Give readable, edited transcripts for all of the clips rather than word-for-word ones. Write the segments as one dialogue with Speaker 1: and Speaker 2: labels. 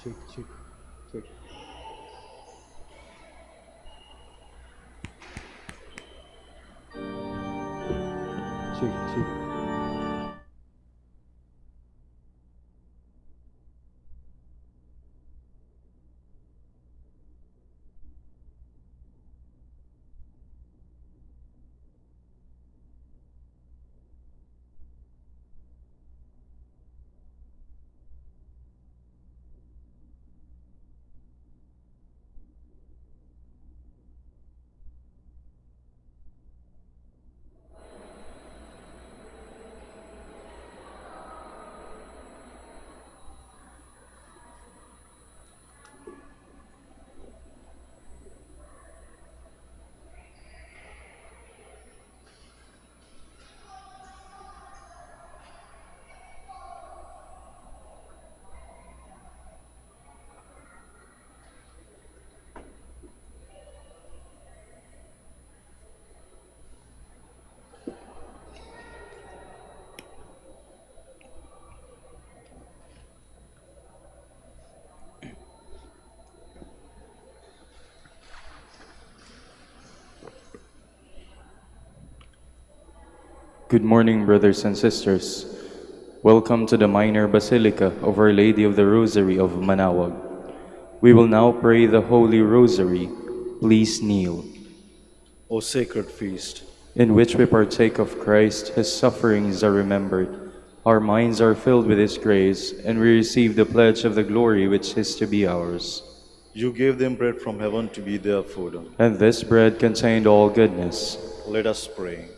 Speaker 1: check, check, check. Check, check.
Speaker 2: Good morning, brothers and sisters. Welcome to the Minor Basilica of Our Lady of the Rosary of Manaoag. We will now pray the Holy Rosary. Please kneel.
Speaker 3: O sacred feast,
Speaker 2: In which we partake of Christ, His sufferings are remembered. Our minds are filled with His grace, and we receive the pledge of the glory which is to be ours.
Speaker 3: you gave them bread from heaven to be their food.
Speaker 2: And this bread contained all goodness.
Speaker 3: Let us pray.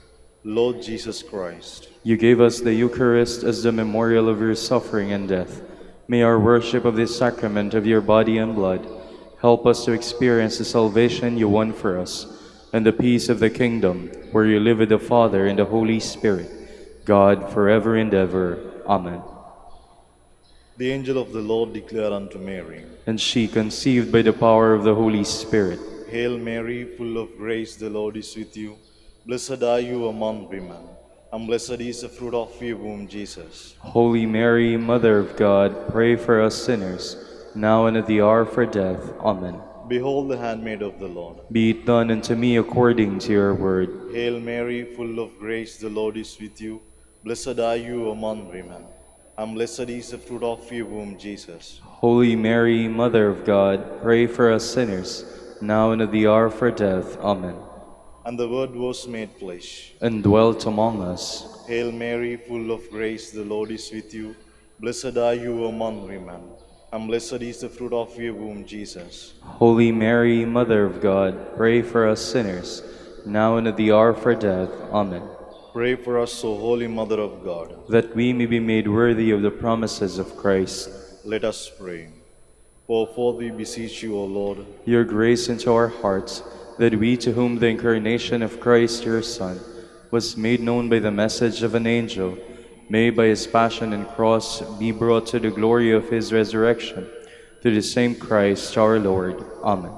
Speaker 3: Lord Jesus Christ,
Speaker 2: You gave us the Eucharist as the memorial of your suffering and death. May our worship of this sacrament of your body and blood help us to experience the salvation you won for us and the peace of the kingdom where you live with the Father and the Holy Spirit, God forever and ever. Amen.
Speaker 3: the angel of the Lord declared unto Mary,
Speaker 2: And she, conceived by the power of the Holy Spirit,
Speaker 3: Hail Mary, full of grace, the Lord is with you. Blessed are you among women, and blessed is the fruit of your womb, Jesus.
Speaker 2: Holy Mary, Mother of God, pray for us sinners, now and at the hour of our death. Amen.
Speaker 3: Behold the handmaid of the Lord.
Speaker 2: Be it done unto me according to your word.
Speaker 3: Hail Mary, full of grace, the Lord is with you. Blessed are you among women, and blessed is the fruit of your womb, Jesus.
Speaker 2: Holy Mary, Mother of God, pray for us sinners, now and at the hour of our death. Amen.
Speaker 3: And the Word was made flesh,
Speaker 2: And dwelt among us.
Speaker 3: Hail Mary, full of grace, the Lord is with you. Blessed are you among women, and blessed is the fruit of your womb, Jesus.
Speaker 2: Holy Mary, Mother of God, pray for us sinners, now and at the hour of our death. Amen.
Speaker 3: Pray for us, O Holy Mother of God.
Speaker 2: That we may be made worthy of the promises of Christ.
Speaker 3: Let us pray. Pour forth, we beseech you, O Lord,
Speaker 2: Your grace into our hearts, that we, to whom the incarnation of Christ your Son was made known by the message of an angel, may by his passion and cross be brought to the glory of his resurrection, through the same Christ our Lord. Amen.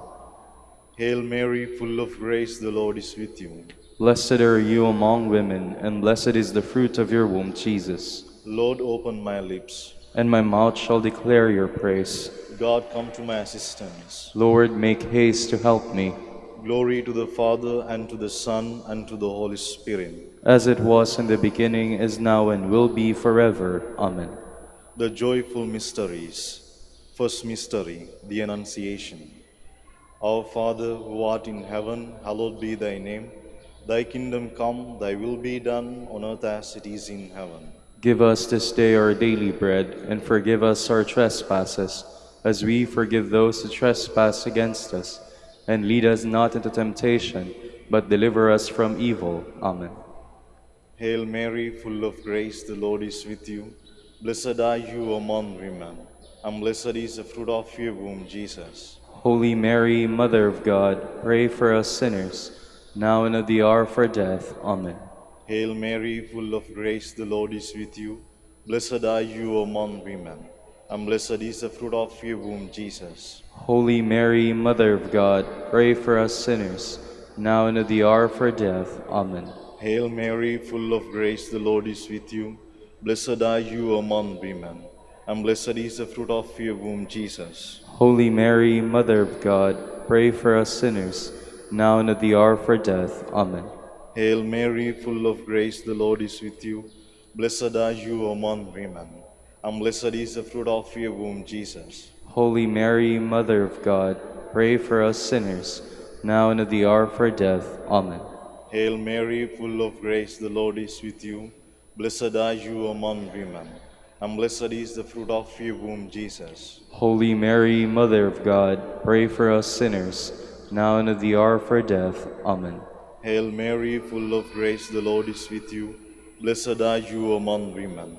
Speaker 3: Hail Mary, full of grace, the Lord is with you.
Speaker 2: Blessed are you among women, and blessed is the fruit of your womb, Jesus.
Speaker 3: Lord, open my lips.
Speaker 2: And my mouth shall declare your praise.
Speaker 3: God, come to my assistance.
Speaker 2: Lord, make haste to help me.
Speaker 3: Glory to the Father, and to the Son, and to the Holy Spirit.
Speaker 2: As it was in the beginning, is now, and will be forever. Amen.
Speaker 3: The joyful mysteries. First mystery, the Annunciation. Our Father, who art in heaven, hallowed be thy name. Thy kingdom come, thy will be done, on earth as it is in heaven.
Speaker 2: Give us this day our daily bread, and forgive us our trespasses, as we forgive those who trespass against us. And lead us not into temptation, but deliver us from evil. Amen.
Speaker 3: Hail Mary, full of grace, the Lord is with you. Blessed are you among women, and blessed is the fruit of your womb, Jesus.
Speaker 2: Holy Mary, Mother of God, pray for us sinners, now and at the hour of our death. Amen.
Speaker 3: Hail Mary, full of grace, the Lord is with you. Blessed are you among women, and blessed is the fruit of your womb, Jesus.
Speaker 2: Holy Mary, Mother of God, pray for us sinners, now and at the hour of our death. Amen.
Speaker 3: Hail Mary, full of grace, the Lord is with you. Blessed are you among women, and blessed is the fruit of your womb, Jesus.
Speaker 2: Holy Mary, Mother of God, pray for us sinners, now and at the hour of our death. Amen.
Speaker 3: Hail Mary, full of grace, the Lord is with you. Blessed are you among women, and blessed is the fruit of your womb, Jesus.
Speaker 2: Holy Mary, Mother of God, pray for us sinners, now and at the hour of our death. Amen.
Speaker 3: Hail Mary, full of grace, the Lord is with you. Blessed are you among women, and blessed is the fruit of your womb, Jesus.
Speaker 2: Holy Mary, Mother of God, pray for us sinners, now and at the hour of our death. Amen.
Speaker 3: Hail Mary, full of grace, the Lord is with you. Blessed are you among women,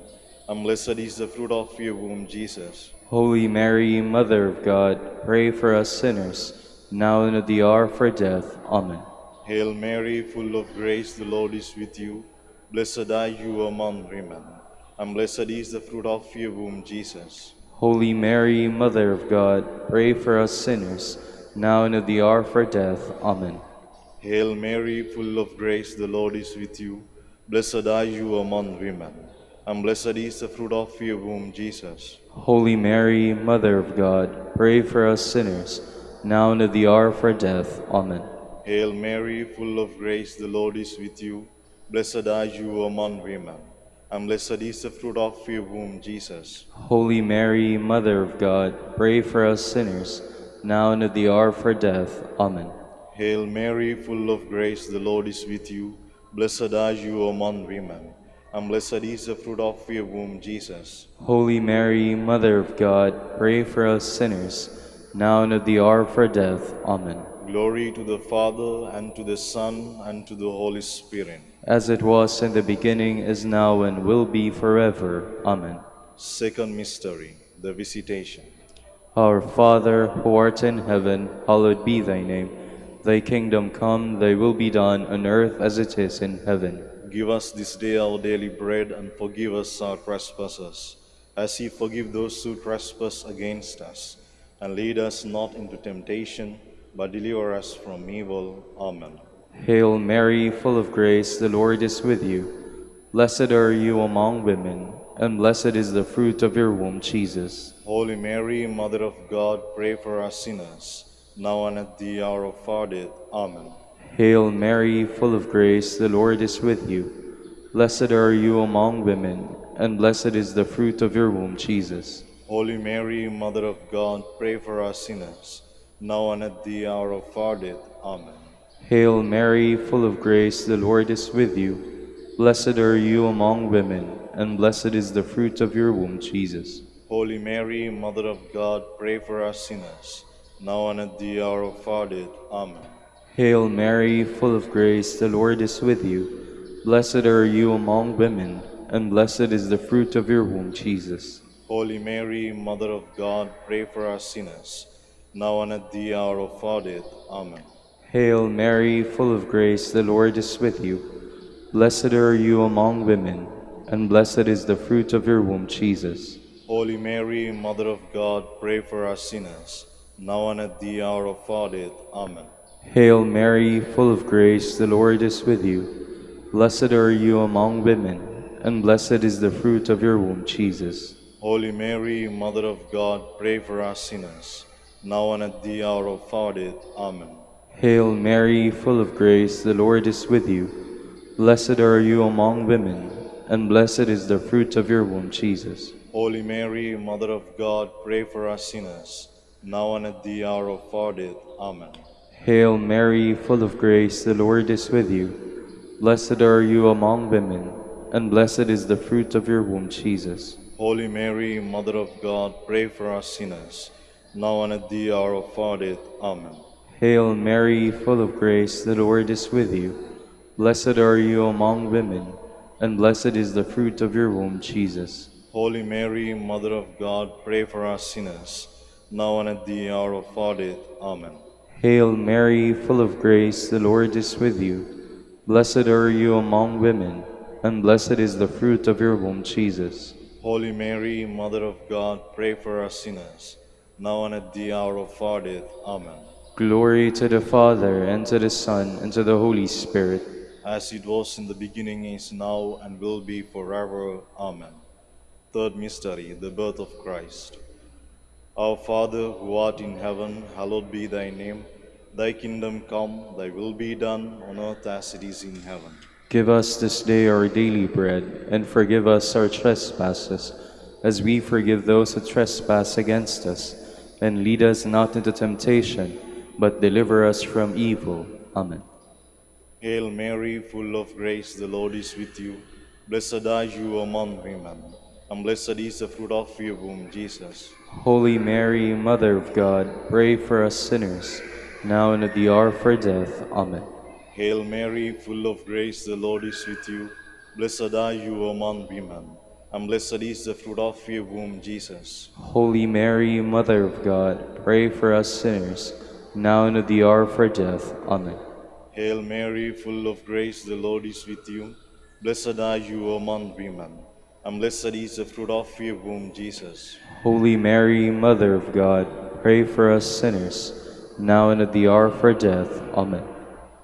Speaker 3: and blessed is the fruit of your womb, Jesus.
Speaker 2: Holy Mary, Mother of God, pray for us sinners, now and at the hour of our death. Amen.
Speaker 3: Hail Mary, full of grace, the Lord is with you. Blessed are you among women, and blessed is the fruit of your womb, Jesus.
Speaker 2: Holy Mary, Mother of God, pray for us sinners, now and at the hour of our death. Amen.
Speaker 3: Hail Mary, full of grace, the Lord is with you. Blessed are you among women, and blessed is the fruit of your womb, Jesus.
Speaker 2: Holy Mary, Mother of God, pray for us sinners, now and at the hour of our death. Amen.
Speaker 3: Hail Mary, full of grace, the Lord is with you. Blessed are you among women, and blessed is the fruit of your womb, Jesus.
Speaker 2: Holy Mary, Mother of God, pray for us sinners, now and at the hour of our death. Amen.
Speaker 3: Hail Mary, full of grace, the Lord is with you. Blessed are you among women, and blessed is the fruit of your womb, Jesus.
Speaker 2: Holy Mary, Mother of God, pray for us sinners, now and at the hour of our death. Amen.
Speaker 3: Glory to the Father, and to the Son, and to the Holy Spirit.
Speaker 2: As it was in the beginning, is now, and will be forever. Amen.
Speaker 3: Second mystery, the Visitation.
Speaker 2: Our Father, who art in heaven, hallowed be thy name. Thy kingdom come, thy will be done on earth as it is in heaven.
Speaker 3: Give us this day our daily bread, and forgive us our trespasses, as we forgive those who trespass against us. And lead us not into temptation, but deliver us from evil. Amen.
Speaker 2: Hail Mary, full of grace, the Lord is with you. Blessed are you among women, and blessed is the fruit of your womb, Jesus.
Speaker 3: Holy Mary, Mother of God, pray for us sinners, now and at the hour of our death. Amen.
Speaker 2: Hail Mary, full of grace, the Lord is with you. Blessed are you among women, and blessed is the fruit of your womb, Jesus.
Speaker 3: Holy Mary, Mother of God, pray for us sinners, now and at the hour of our death. Amen.
Speaker 2: Hail Mary, full of grace, the Lord is with you. Blessed are you among women, and blessed is the fruit of your womb, Jesus.
Speaker 3: Holy Mary, Mother of God, pray for us sinners, now and at the hour of our death. Amen.
Speaker 2: Hail Mary, full of grace, the Lord is with you. Blessed are you among women, and blessed is the fruit of your womb, Jesus.
Speaker 3: Holy Mary, Mother of God, pray for us sinners, now and at the hour of our death. Amen.
Speaker 2: Hail Mary, full of grace, the Lord is with you. Blessed are you among women, and blessed is the fruit of your womb, Jesus.
Speaker 3: Holy Mary, Mother of God, pray for us sinners, now and at the hour of our death. Amen.
Speaker 2: Hail Mary, full of grace, the Lord is with you. Blessed are you among women, and blessed is the fruit of your womb, Jesus.
Speaker 3: Holy Mary, Mother of God, pray for us sinners, now and at the hour of our death. Amen.
Speaker 2: Hail Mary, full of grace, the Lord is with you. Blessed are you among women, and blessed is the fruit of your womb, Jesus.
Speaker 3: Holy Mary, Mother of God, pray for us sinners, now and at the hour of our death. Amen.
Speaker 2: Hail Mary, full of grace, the Lord is with you. Blessed are you among women, and blessed is the fruit of your womb, Jesus.
Speaker 3: Holy Mary, Mother of God, pray for us sinners, now and at the hour of our death. Amen.
Speaker 2: Hail Mary, full of grace, the Lord is with you. Blessed are you among women, and blessed is the fruit of your womb, Jesus.
Speaker 3: Holy Mary, Mother of God, pray for us sinners, now and at the hour of our death. Amen.
Speaker 2: Hail Mary, full of grace, the Lord is with you. Blessed are you among women, and blessed is the fruit of your womb, Jesus.
Speaker 3: Holy Mary, Mother of God, pray for us sinners, now and at the hour of our death. Amen.
Speaker 2: Glory to the Father, and to the Son, and to the Holy Spirit.
Speaker 3: As it was in the beginning, is now, and will be forever. Amen. Third mystery, the birth of Christ. Our Father, who art in heaven, hallowed be thy name. Thy kingdom come, thy will be done on earth as it is in heaven.
Speaker 2: Give us this day our daily bread, and forgive us our trespasses, as we forgive those who trespass against us. And lead us not into temptation, but deliver us from evil. Amen.
Speaker 3: Hail Mary, full of grace, the Lord is with you. Blessed are you among women, and blessed is the fruit of your womb, Jesus.
Speaker 2: Holy Mary, Mother of God, pray for us sinners, now and at the hour of our death. Amen.
Speaker 3: Hail Mary, full of grace, the Lord is with you. Blessed are you among women, and blessed is the fruit of your womb, Jesus.
Speaker 2: Holy Mary, Mother of God, pray for us sinners, now and at the hour of our death. Amen.
Speaker 3: Hail Mary, full of grace, the Lord is with you. Blessed are you among women, and blessed is the fruit of your womb, Jesus.
Speaker 2: Holy Mary, Mother of God, pray for us sinners, now and at the hour of our death. Amen.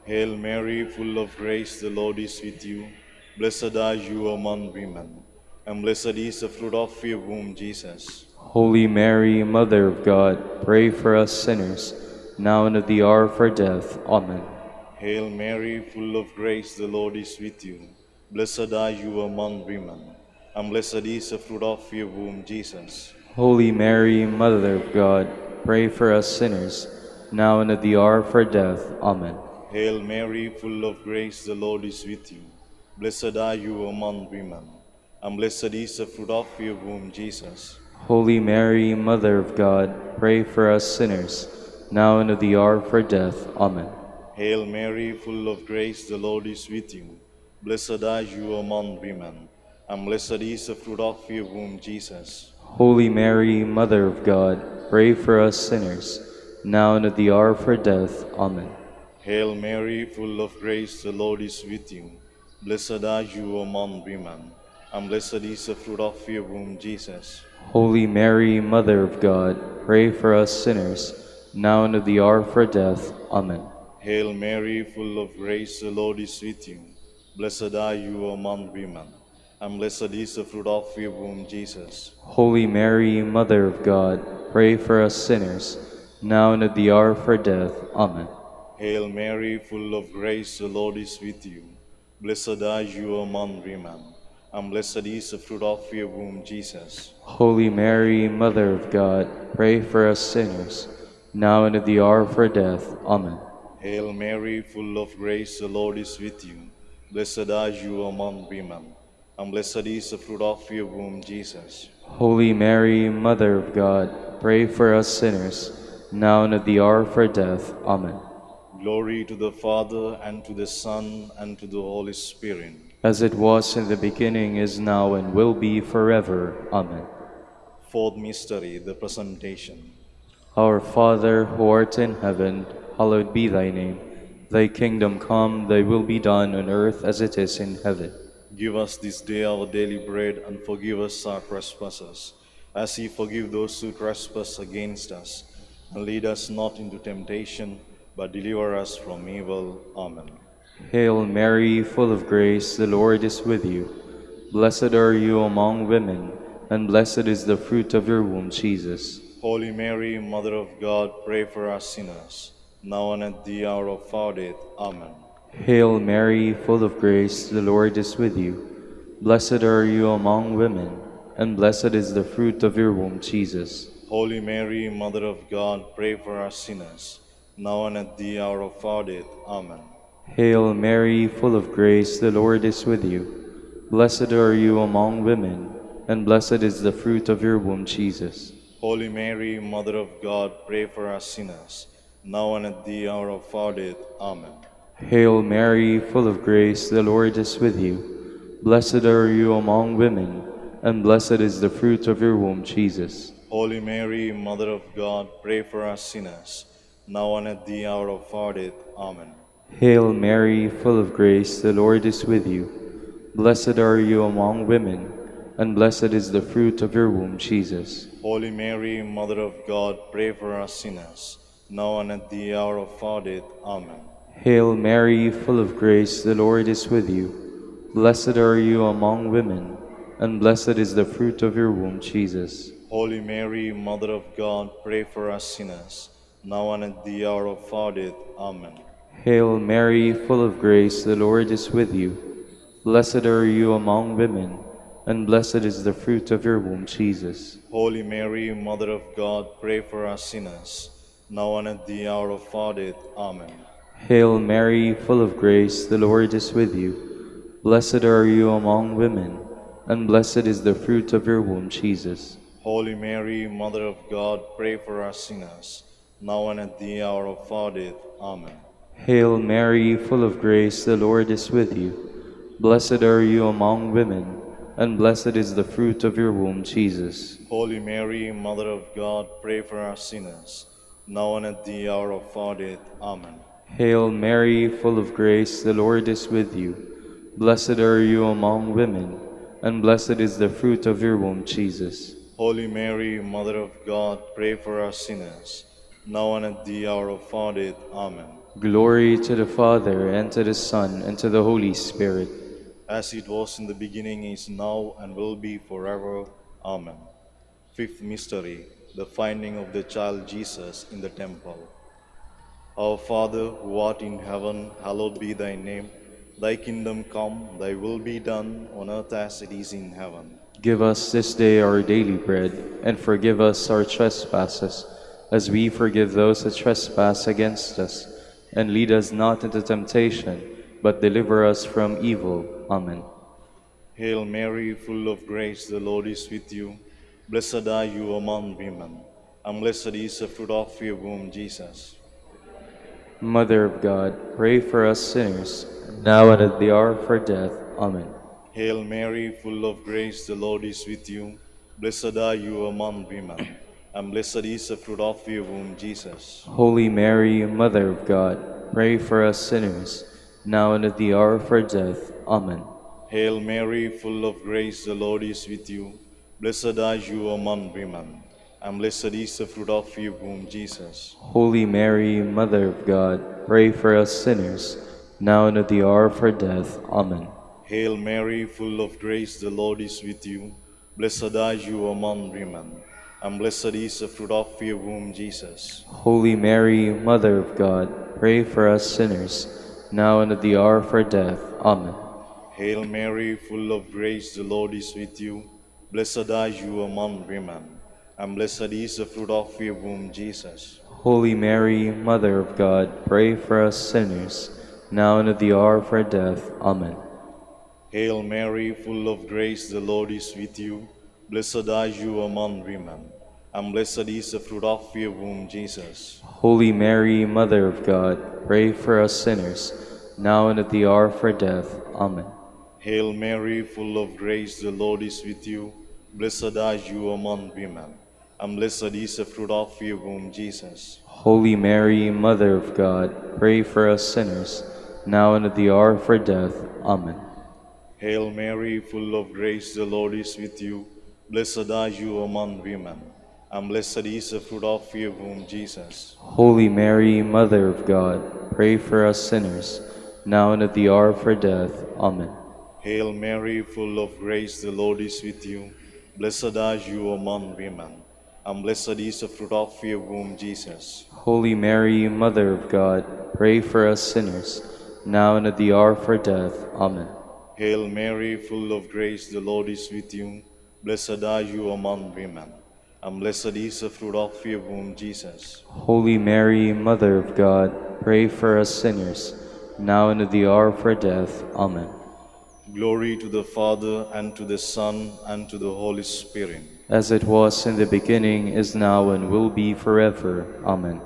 Speaker 3: Hail Mary, full of grace, the Lord is with you. Blessed are you among women, and blessed is the fruit of your womb, Jesus.
Speaker 2: Holy Mary, Mother of God, pray for us sinners, now and at the hour of our death. Amen.
Speaker 3: Hail Mary, full of grace, the Lord is with you. Blessed are you among women, and blessed is the fruit of your womb, Jesus.
Speaker 2: Holy Mary, Mother of God, pray for us sinners, now and at the hour of our death. Amen.
Speaker 3: Hail Mary, full of grace, the Lord is with you. Blessed are you among women, and blessed is the fruit of your womb, Jesus.
Speaker 2: Holy Mary, Mother of God, pray for us sinners, now and at the hour of our death. Amen.
Speaker 3: Hail Mary, full of grace, the Lord is with you. Blessed are you among women, and blessed is the fruit of your womb, Jesus.
Speaker 2: Holy Mary, Mother of God, pray for us sinners, now and at the hour of our death. Amen.
Speaker 3: Hail Mary, full of grace, the Lord is with you. Blessed are you among women, and blessed is the fruit of your womb, Jesus.
Speaker 2: Holy Mary, Mother of God, pray for us sinners, now and at the hour of our death. Amen.
Speaker 3: Hail Mary, full of grace, the Lord is with you. Blessed are you among women, and blessed is the fruit of your womb, Jesus.
Speaker 2: Holy Mary, Mother of God, pray for us sinners, now and at the hour of our death. Amen.
Speaker 3: Hail Mary, full of grace, the Lord is with you. Blessed are you among women, and blessed is the fruit of your womb, Jesus.
Speaker 2: Holy Mary, Mother of God, pray for us sinners, now and at the hour of our death. Amen.
Speaker 3: Hail Mary, full of grace, the Lord is with you. Blessed are you among women, and blessed is the fruit of your womb, Jesus.
Speaker 2: Holy Mary, Mother of God, pray for us sinners, now and at the hour of our death. Amen.
Speaker 3: Glory to the Father, and to the Son, and to the Holy Spirit.
Speaker 2: As it was in the beginning, is now, and will be forever. Amen.
Speaker 3: Fourth mystery, the Presentation.
Speaker 2: Our Father, who art in heaven, hallowed be thy name. Thy kingdom come, thy will be done on earth as it is in heaven.
Speaker 3: Give us this day our daily bread, and forgive us our trespasses, as we forgive those who trespass against us. And lead us not into temptation, but deliver us from evil. Amen.
Speaker 2: Hail Mary, full of grace, the Lord is with you. Blessed are you among women, and blessed is the fruit of your womb, Jesus.
Speaker 3: Holy Mary, Mother of God, pray for us sinners, now and at the hour of our death. Amen.
Speaker 2: Hail Mary, full of grace, the Lord is with you. Blessed are you among women, and blessed is the fruit of your womb, Jesus.
Speaker 3: Holy Mary, Mother of God, pray for us sinners, now and at the hour of our death. Amen.
Speaker 2: Hail Mary, full of grace, the Lord is with you. Blessed are you among women, and blessed is the fruit of your womb, Jesus.
Speaker 3: Holy Mary, Mother of God, pray for us sinners, now and at the hour of our death. Amen.
Speaker 2: Hail Mary, full of grace, the Lord is with you. Blessed are you among women, and blessed is the fruit of your womb, Jesus.
Speaker 3: Holy Mary, Mother of God, pray for us sinners, now and at the hour of our death. Amen.
Speaker 2: Hail Mary, full of grace, the Lord is with you. Blessed are you among women, and blessed is the fruit of your womb, Jesus.
Speaker 3: Holy Mary, Mother of God, pray for us sinners, now and at the hour of our death. Amen.
Speaker 2: Hail Mary, full of grace, the Lord is with you. Blessed are you among women, and blessed is the fruit of your womb, Jesus.
Speaker 3: Holy Mary, Mother of God, pray for us sinners, now and at the hour of our death. Amen.
Speaker 2: Hail Mary, full of grace, the Lord is with you. Blessed are you among women, and blessed is the fruit of your womb, Jesus.
Speaker 3: Holy Mary, Mother of God, pray for us sinners, now and at the hour of our death. Amen.
Speaker 2: Hail Mary, full of grace, the Lord is with you. Blessed are you among women, and blessed is the fruit of your womb, Jesus.
Speaker 3: Holy Mary, Mother of God, pray for us sinners, now and at the hour of our death. Amen.
Speaker 2: Hail Mary, full of grace, the Lord is with you. Blessed are you among women, and blessed is the fruit of your womb, Jesus.
Speaker 3: Holy Mary, Mother of God, pray for us sinners, now and at the hour of our death. Amen.
Speaker 2: Hail Mary, full of grace, the Lord is with you. Blessed are you among women, and blessed is the fruit of your womb, Jesus.
Speaker 3: Holy Mary, Mother of God, pray for us sinners, now and at the hour of our death. Amen.
Speaker 2: Glory to the Father, and to the Son, and to the Holy Spirit.
Speaker 3: As it was in the beginning, is now, and will be forever. Amen. Fifth mystery, the finding of the child Jesus in the temple. Our Father, who art in heaven, hallowed be thy name. Thy kingdom come, thy will be done, on earth as it is in heaven.
Speaker 2: Give us this day our daily bread, and forgive us our trespasses, as we forgive those that trespass against us. And lead us not into temptation, but deliver us from evil. Amen.
Speaker 3: Hail Mary, full of grace, the Lord is with you. Blessed are you among women, and blessed is the fruit of your womb, Jesus.
Speaker 2: Mother of God, pray for us sinners, now and at the hour of our death. Amen.
Speaker 3: Hail Mary, full of grace, the Lord is with you. Blessed are you among women, and blessed is the fruit of your womb, Jesus.
Speaker 2: Holy Mary, Mother of God, pray for us sinners, now and at the hour of our death. Amen.
Speaker 3: Hail Mary, full of grace, the Lord is with you. Blessed are you among women, and blessed is the fruit of your womb, Jesus.
Speaker 2: Holy Mary, Mother of God, pray for us sinners, now and at the hour of our death. Amen.
Speaker 3: Hail Mary, full of grace, the Lord is with you. Blessed are you among women, and blessed is the fruit of your womb, Jesus.
Speaker 2: Holy Mary, Mother of God, pray for us sinners, now and at the hour of our death. Amen.
Speaker 3: Hail Mary, full of grace, the Lord is with you. Blessed are you among women, and blessed is the fruit of your womb, Jesus.
Speaker 2: Holy Mary, Mother of God, pray for us sinners, now and at the hour of our death. Amen.
Speaker 3: Hail Mary, full of grace, the Lord is with you. Blessed are you among women, and blessed is the fruit of your womb, Jesus.
Speaker 2: Holy Mary, Mother of God, pray for us sinners, now and at the hour of our death. Amen.
Speaker 3: Hail Mary, full of grace, the Lord is with you. Blessed are you among women, and blessed is the fruit of your womb, Jesus.
Speaker 2: Holy Mary, Mother of God, pray for us sinners, now and at the hour of our death. Amen.
Speaker 3: Hail Mary, full of grace, the Lord is with you. Blessed are you among women, and blessed is the fruit of your womb, Jesus.
Speaker 2: Holy Mary, Mother of God, pray for us sinners, now and at the hour of our death. Amen.
Speaker 3: Hail Mary, full of grace, the Lord is with you. Blessed are you among women, and blessed is the fruit of your womb, Jesus.
Speaker 2: Holy Mary, Mother of God, pray for us sinners, now and at the hour of our death. Amen.
Speaker 3: Hail Mary, full of grace, the Lord is with you. Blessed are you among women, and blessed is the fruit of your womb, Jesus.
Speaker 2: Holy Mary, Mother of God, pray for us sinners, now and at the hour of our death. Amen.
Speaker 3: Glory to the Father, and to the Son, and to the Holy Spirit.
Speaker 2: As it was in the beginning, is now, and will be forever. Amen.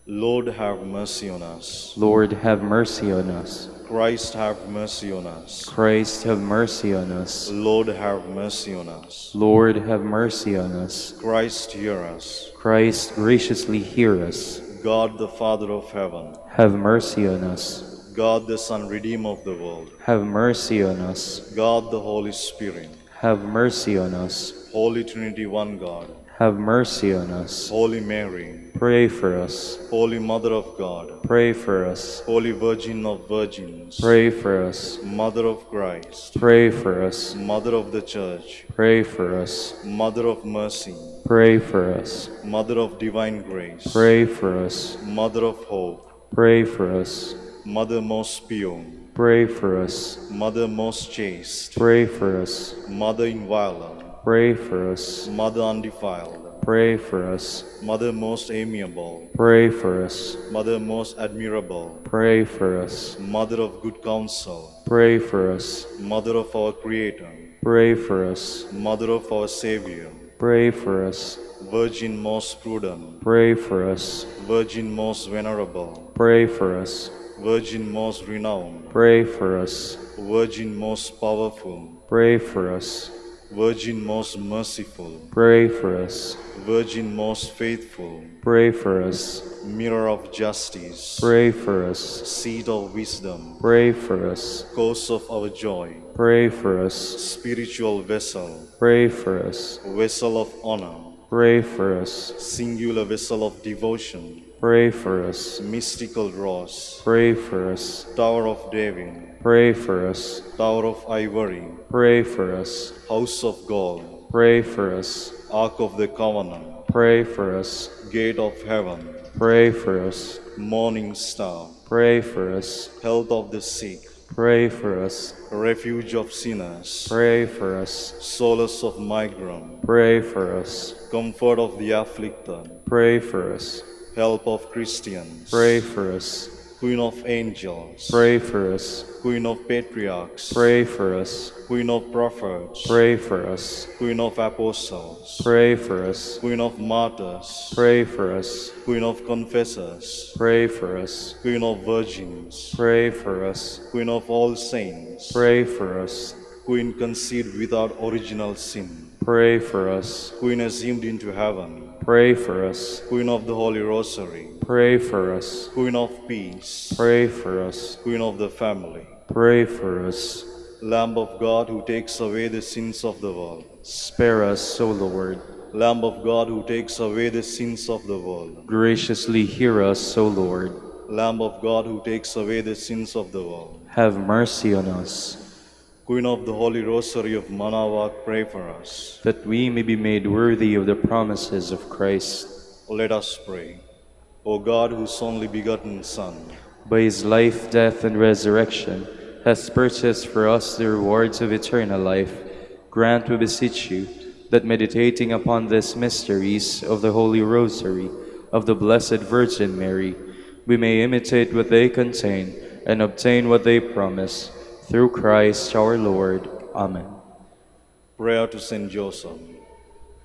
Speaker 3: Lord, have mercy on us.
Speaker 2: Lord, have mercy on us.
Speaker 3: Christ, have mercy on us.
Speaker 2: Christ, have mercy on us.
Speaker 3: Lord, have mercy on us.
Speaker 2: Lord, have mercy on us.
Speaker 3: Christ, hear us.
Speaker 2: Christ, graciously hear us.
Speaker 3: God, the Father of heaven,
Speaker 2: Have mercy on us.
Speaker 3: God, the Son, Redeemer of the world,
Speaker 2: Have mercy on us.
Speaker 3: God, the Holy Spirit,
Speaker 2: Have mercy on us.
Speaker 3: Holy Trinity, one God.
Speaker 2: Have mercy on us.
Speaker 3: Holy Mary,
Speaker 2: Pray for us.
Speaker 3: Holy Mother of God,
Speaker 2: Pray for us.
Speaker 3: Holy Virgin of Virgins,
Speaker 2: Pray for us.
Speaker 3: Mother of Christ,
Speaker 2: Pray for us.
Speaker 3: Mother of the Church,
Speaker 2: Pray for us.
Speaker 3: Mother of Mercy,
Speaker 2: Pray for us.
Speaker 3: Mother of Divine Grace,
Speaker 2: Pray for us.
Speaker 3: Mother of Hope,
Speaker 2: Pray for us.
Speaker 3: Mother most pure,
Speaker 2: Pray for us.
Speaker 3: Mother most chaste,
Speaker 2: Pray for us.
Speaker 3: Mother inviolate,
Speaker 2: Pray for us.
Speaker 3: Mother undefiled,
Speaker 2: Pray for us.
Speaker 3: Mother most amiable,
Speaker 2: Pray for us.
Speaker 3: Mother most admirable,
Speaker 2: Pray for us.
Speaker 3: Mother of good counsel,
Speaker 2: Pray for us.
Speaker 3: Mother of our Creator,
Speaker 2: Pray for us.
Speaker 3: Mother of our Savior,
Speaker 2: Pray for us.
Speaker 3: Virgin most prudent,
Speaker 2: Pray for us.
Speaker 3: Virgin most venerable,
Speaker 2: Pray for us.
Speaker 3: Virgin most renowned,
Speaker 2: Pray for us.
Speaker 3: Virgin most powerful,
Speaker 2: Pray for us.
Speaker 3: Virgin most merciful,
Speaker 2: Pray for us.
Speaker 3: Virgin most faithful,
Speaker 2: Pray for us.
Speaker 3: Mirror of justice,
Speaker 2: Pray for us.
Speaker 3: Seat of wisdom,
Speaker 2: Pray for us.
Speaker 3: cause of our joy,
Speaker 2: Pray for us.
Speaker 3: spiritual vessel,
Speaker 2: Pray for us.
Speaker 3: vessel of honor,
Speaker 2: Pray for us.
Speaker 3: singular vessel of devotion,
Speaker 2: Pray for us.
Speaker 3: mystical rose,
Speaker 2: Pray for us.
Speaker 3: Tower of David,
Speaker 2: Pray for us.
Speaker 3: Tower of Ivory,
Speaker 2: Pray for us.
Speaker 3: House of Gold,
Speaker 2: Pray for us.
Speaker 3: Ark of the Covenant,
Speaker 2: Pray for us.
Speaker 3: Gate of Heaven,
Speaker 2: Pray for us.
Speaker 3: Morning Star,
Speaker 2: Pray for us.
Speaker 3: Health of the sick,
Speaker 2: Pray for us.
Speaker 3: Refuge of sinners,
Speaker 2: Pray for us.
Speaker 3: Solace of migrant,
Speaker 2: Pray for us.
Speaker 3: Comfort of the afflicted,
Speaker 2: Pray for us.
Speaker 3: Help of Christians,
Speaker 2: Pray for us.
Speaker 3: Queen of angels,
Speaker 2: Pray for us.
Speaker 3: Queen of patriarchs,
Speaker 2: Pray for us.
Speaker 3: Queen of prophets,
Speaker 2: Pray for us.
Speaker 3: Queen of apostles,
Speaker 2: Pray for us.
Speaker 3: Queen of martyrs,
Speaker 2: Pray for us.
Speaker 3: Queen of confessors,
Speaker 2: Pray for us.
Speaker 3: Queen of virgins,
Speaker 2: Pray for us.
Speaker 3: Queen of all saints,
Speaker 2: Pray for us.
Speaker 3: Queen conceived without original sin,
Speaker 2: Pray for us.
Speaker 3: Queen assumed into heaven,
Speaker 2: Pray for us.
Speaker 3: Queen of the Holy Rosary,
Speaker 2: Pray for us.
Speaker 3: Queen of peace,
Speaker 2: Pray for us.
Speaker 3: Queen of the family,
Speaker 2: Pray for us.
Speaker 3: Lamb of God who takes away the sins of the world,
Speaker 2: Spare us, O Lord.
Speaker 3: Lamb of God who takes away the sins of the world,
Speaker 2: Graciously hear us, O Lord.
Speaker 3: Lamb of God who takes away the sins of the world,
Speaker 2: Have mercy on us,
Speaker 3: Queen of the Holy Rosary of Manaoag, pray for us.
Speaker 2: that we may be made worthy of the promises of Christ.
Speaker 3: Let us pray. O God, whose only begotten Son,
Speaker 2: By his life, death, and resurrection, has purchased for us the rewards of eternal life, grant, we beseech you, that meditating upon these mysteries of the Holy Rosary of the Blessed Virgin Mary, we may imitate what they contain and obtain what they promise. Through Christ our Lord. Amen.
Speaker 3: prayer to Saint Joseph.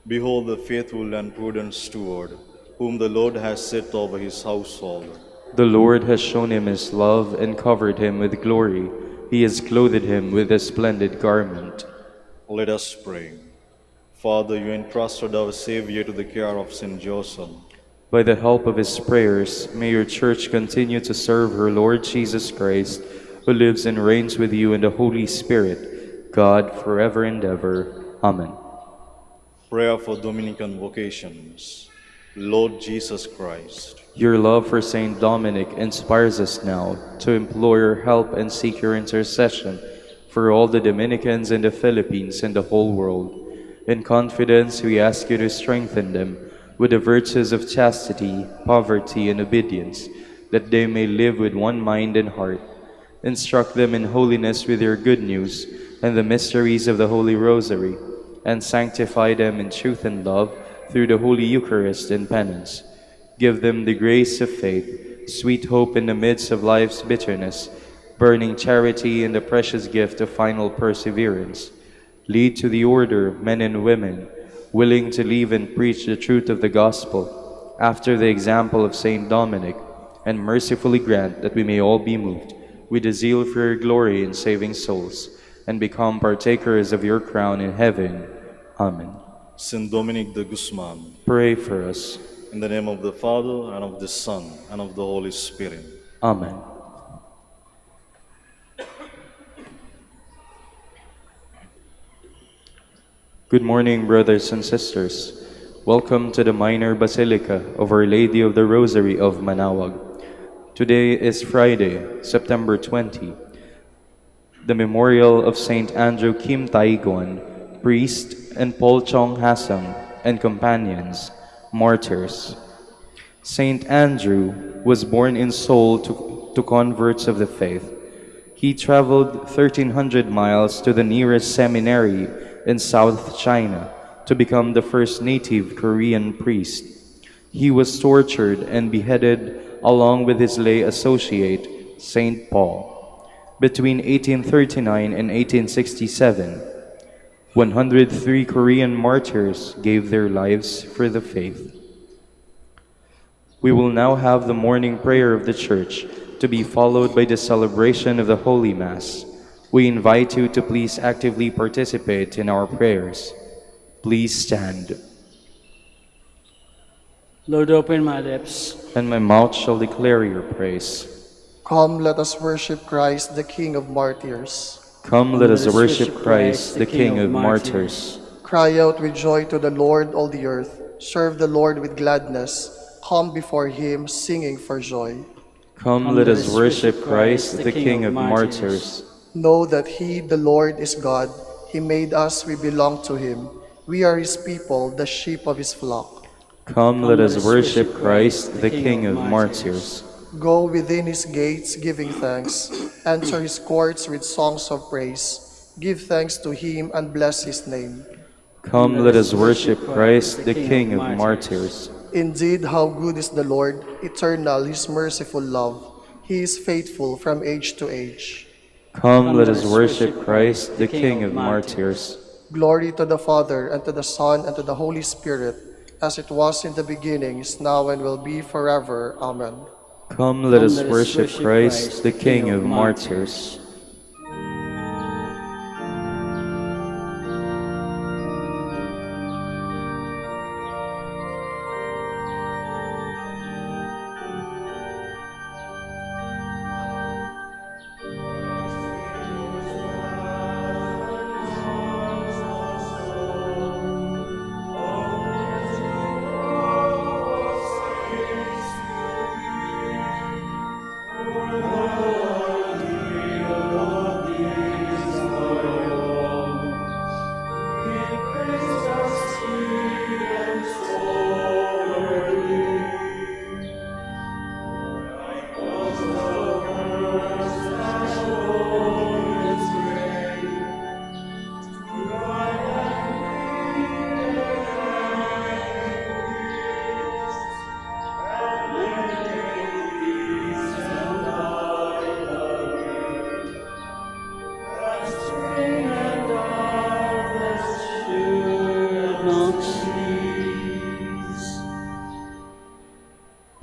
Speaker 3: Behold the faithful and prudent steward, whom the Lord has set over his household.
Speaker 2: The Lord has shown him his love and covered him with glory. He has clothed him with a splendid garment.
Speaker 3: Let us pray. Father, you entrusted our Savior to the care of Saint Joseph.
Speaker 2: By the help of his prayers, may your church continue to serve her Lord Jesus Christ, who lives and reigns with you in the Holy Spirit, God, forever and ever. Amen.
Speaker 3: Prayer for Dominican vocations. Lord Jesus Christ,
Speaker 2: Your love for Saint Dominic inspires us now to implore your help and seek your intercession for all the Dominicans in the Philippines and the whole world. In confidence, we ask you to strengthen them with the virtues of chastity, poverty, and obedience, that they may live with one mind and heart. Instruct them in holiness with your good news and the mysteries of the Holy Rosary, and sanctify them in truth and love through the Holy Eucharist and penance. Give them the grace of faith, sweet hope in the midst of life's bitterness, burning charity and the precious gift of final perseverance. Lead to the order men and women, willing to live and preach the truth of the gospel, after the example of Saint Dominic, and mercifully grant that we may all be moved with a zeal for your glory in saving souls, and become partakers of your crown in heaven. Amen.
Speaker 3: Saint Dominic de Guzman,
Speaker 2: Pray for us.
Speaker 3: in the name of the Father, and of the Son, and of the Holy Spirit.
Speaker 2: Amen. Good morning, brothers and sisters. Welcome to the Minor Basilica of Our Lady of the Rosary of Manaoag. Today is Friday, September 20, the memorial of Saint Andrew Kim Tae-gon, priest, and Paul Chong and companions, martyrs. Saint Andrew was born in Seoul to converts of the faith. He traveled 1,300 miles to the nearest seminary in South China to become the first native Korean priest. He was tortured and beheaded along with his lay associate, Saint Paul. Between 1839 and 1867, 103 Korean martyrs gave their lives for the faith. We will now have the morning prayer of the Church, to be followed by the celebration of the Holy Mass. We invite you to please actively participate in our prayers. Please stand.
Speaker 4: Lord, open my lips.
Speaker 2: And my mouth shall declare your praise.
Speaker 5: Come, let us worship Christ, the King of martyrs.
Speaker 2: Come, let us worship Christ, the King of martyrs.
Speaker 5: Cry out with joy to the Lord, all the earth. Serve the Lord with gladness. Come before him, singing for joy.
Speaker 2: Come, let us worship Christ, the King of martyrs.
Speaker 5: Know that he, the Lord, is God. He made us, we belong to him. We are his people, the sheep of his flock.
Speaker 2: Come, let us worship Christ, the King of martyrs.
Speaker 5: Go within his gates, giving thanks. Enter his courts with songs of praise. Give thanks to him and bless his name.
Speaker 2: Come, let us worship Christ, the King of martyrs.
Speaker 5: Indeed, how good is the Lord, eternal his merciful love. He is faithful from age to age.
Speaker 2: Come, let us worship Christ, the King of martyrs.
Speaker 5: Glory to the Father, and to the Son, and to the Holy Spirit, as it was in the beginning, is now, and will be forever. Amen.
Speaker 2: Come, let us worship Christ, the King of martyrs.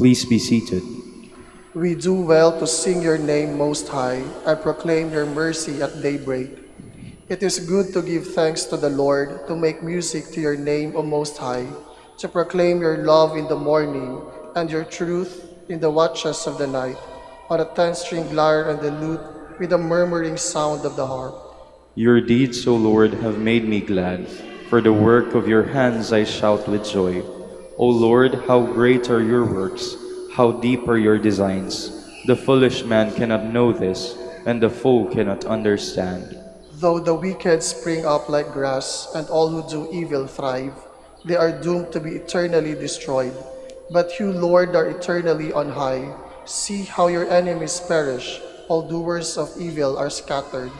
Speaker 2: Please be seated.
Speaker 5: We do well to sing your name most high, and proclaim your mercy at daybreak. It is good to give thanks to the Lord, to make music to your name, O Most High, to proclaim your love in the morning, and your truth in the watches of the night, on a 10-string lyre and the lute, with the murmuring sound of the harp.
Speaker 2: Your deeds, O Lord, have made me glad. For the work of your hands I shout with joy. O Lord, how great are your works, how deep are your designs. The foolish man cannot know this, and the fool cannot understand.
Speaker 5: Though the wicked spring up like grass, and all who do evil thrive, they are doomed to be eternally destroyed. But you, Lord, are eternally on high. See how your enemies perish, all doers of evil are scattered.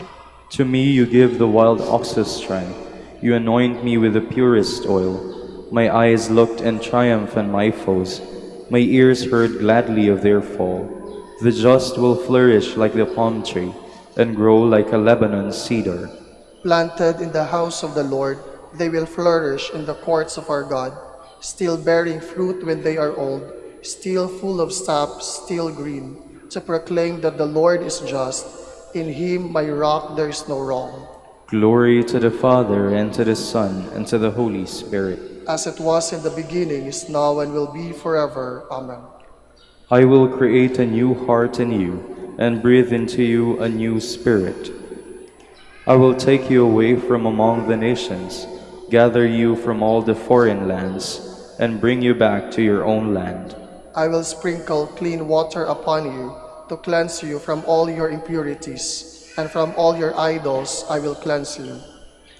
Speaker 2: To me you give the wild ox's strength. You anoint me with the purest oil. My eyes looked in triumph on my foes. My ears heard gladly of their fall. The just will flourish like the palm tree, and grow like a Lebanon cedar.
Speaker 5: Planted in the house of the Lord, they will flourish in the courts of our God, still bearing fruit when they are old, still full of sap, still green, to proclaim that the Lord is just. In him, my rock, there is no wrong.
Speaker 2: Glory to the Father, and to the Son, and to the Holy Spirit.
Speaker 5: As it was in the beginning, is now, and will be forever. Amen.
Speaker 2: I will create a new heart in you, and breathe into you a new spirit. I will take you away from among the nations, gather you from all the foreign lands, and bring you back to your own land.
Speaker 5: I will sprinkle clean water upon you to cleanse you from all your impurities, and from all your idols I will cleanse you.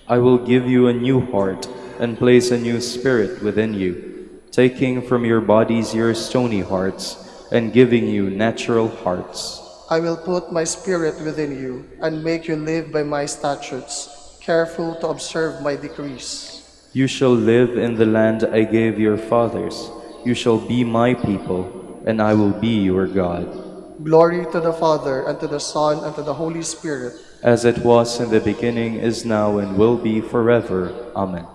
Speaker 2: I will give you a new heart and place a new spirit within you, taking from your bodies your stony hearts and giving you natural hearts.
Speaker 5: I will put my spirit within you and make you live by my statutes, careful to observe my decrees.
Speaker 2: You shall live in the land I gave your fathers. You shall be my people, and I will be your God.
Speaker 5: Glory to the Father, and to the Son, and to the Holy Spirit,
Speaker 2: as it was in the beginning, is now, and will be forever. Amen.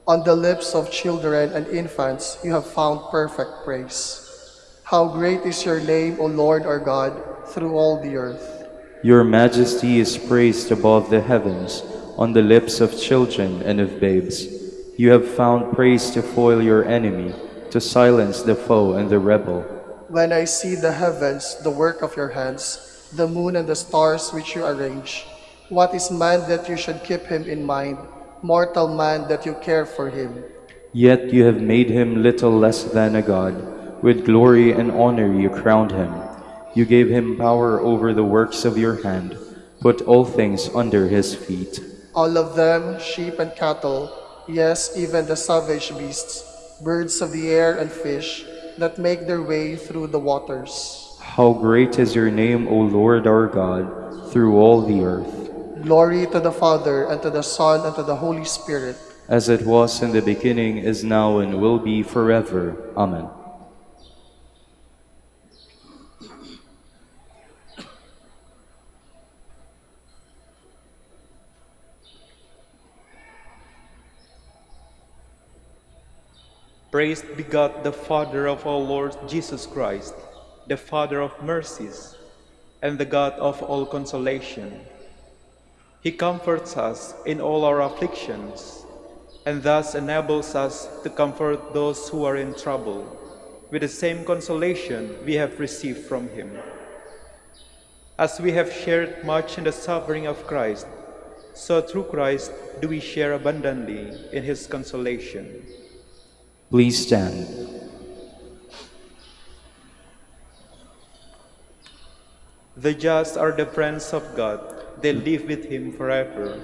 Speaker 5: On the lips of children and infants you have found perfect praise. How great is your name, O Lord our God, through all the earth.
Speaker 2: Your majesty is praised above the heavens, on the lips of children and of babes. You have found praise to foil your enemy, to silence the foe and the rebel.
Speaker 5: When I see the heavens, the work of your hands, the moon and the stars which you arrange, what is man that you should keep him in mind, mortal man that you care for him?
Speaker 2: Yet you have made him little less than a god. With glory and honor you crowned him. You gave him power over the works of your hand, put all things under his feet.
Speaker 5: All of them, sheep and cattle, yes, even the savage beasts, birds of the air and fish, that make their way through the waters.
Speaker 2: How great is your name, O Lord our God, through all the earth.
Speaker 5: Glory to the Father, and to the Son, and to the Holy Spirit.
Speaker 2: As it was in the beginning, is now, and will be forever. Amen.
Speaker 6: Praised be God, the Father of our Lord Jesus Christ, the Father of mercies, and the God of all consolation. He comforts us in all our afflictions, and thus enables us to comfort those who are in trouble, with the same consolation we have received from Him. As we have shared much in the suffering of Christ, so through Christ do we share abundantly in His consolation.
Speaker 2: Please stand.
Speaker 6: The just are the friends of God, they live with Him forever.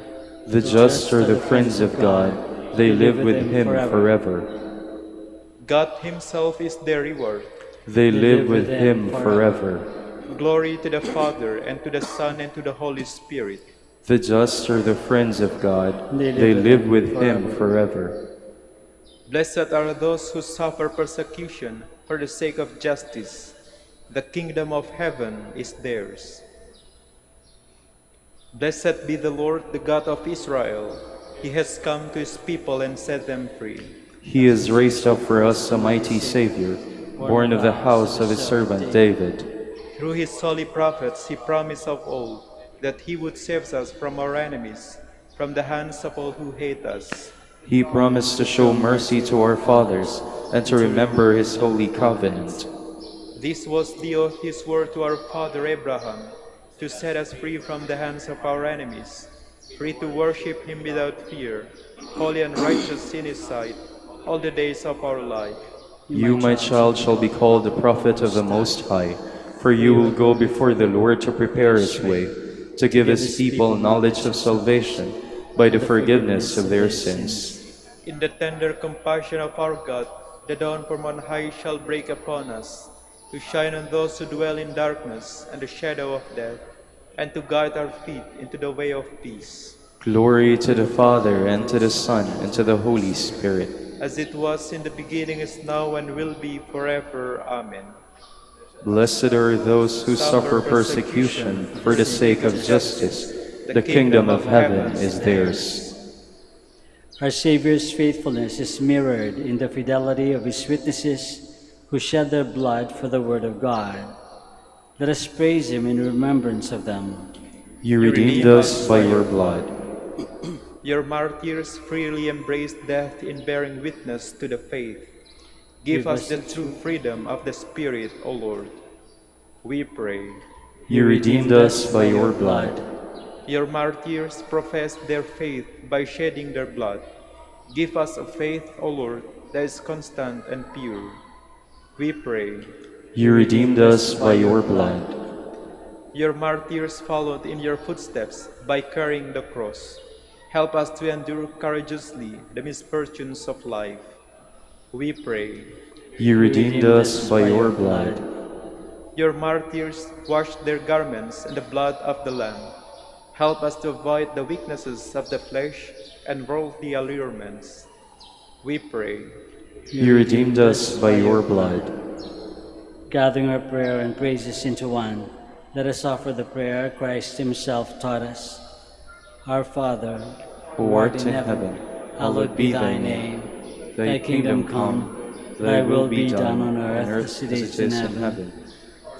Speaker 2: The just are the friends of God, they live with Him forever.
Speaker 6: God Himself is their reward.
Speaker 2: They live with Him forever.
Speaker 6: Glory to the Father, and to the Son, and to the Holy Spirit.
Speaker 2: The just are the friends of God, they live with Him forever.
Speaker 6: Blessed are those who suffer persecution for the sake of justice. The kingdom of heaven is theirs. Blessed be the Lord, the God of Israel. He has come to His people and set them free.
Speaker 2: He has raised up for us a mighty Savior, born of the house of His servant David.
Speaker 6: Through His holy prophets He promised of old that He would save us from our enemies, from the hands of all who hate us.
Speaker 2: He promised to show mercy to our fathers and to remember His holy covenant.
Speaker 6: This was the oath He swore to our father Abraham, to set us free from the hands of our enemies, free to worship Him without fear, holy and righteous in His sight, all the days of our life.
Speaker 2: You, my child, shall be called the prophet of the Most High, for you will go before the Lord to prepare His way, to give His people knowledge of salvation by the forgiveness of their sins.
Speaker 6: In the tender compassion of our God, the dawn from on high shall break upon us, to shine on those who dwell in darkness and the shadow of death, and to guide our feet into the way of peace.
Speaker 2: Glory to the Father, and to the Son, and to the Holy Spirit.
Speaker 6: As it was in the beginning, is now, and will be forever. Amen.
Speaker 2: Blessed are those who suffer persecution for the sake of justice. The kingdom of heaven is theirs.
Speaker 4: Our Savior's faithfulness is mirrored in the fidelity of His witnesses who shed their blood for the Word of God. Let us praise Him in remembrance of them.
Speaker 2: You redeemed us by your blood.
Speaker 6: Your martyrs freely embraced death in bearing witness to the faith. Give us the true freedom of the Spirit, O Lord. We pray.
Speaker 2: You redeemed us by your blood.
Speaker 6: Your martyrs professed their faith by shedding their blood. Give us a faith, O Lord, that is constant and pure. We pray.
Speaker 2: You redeemed us by your blood.
Speaker 6: Your martyrs followed in your footsteps by carrying the cross. Help us to endure courageously the misfortunes of life. We pray.
Speaker 2: You redeemed us by your blood.
Speaker 6: Your martyrs washed their garments in the blood of the Lamb. Help us to avoid the weaknesses of the flesh and worldly allurements. We pray.
Speaker 2: You redeemed us by your blood.
Speaker 4: Gathering our prayer and praises into one, let us offer the prayer Christ himself taught us. Our Father,
Speaker 2: Who art in heaven, hallowed be thy name. Thy kingdom come, thy will be done on earth as it is in heaven.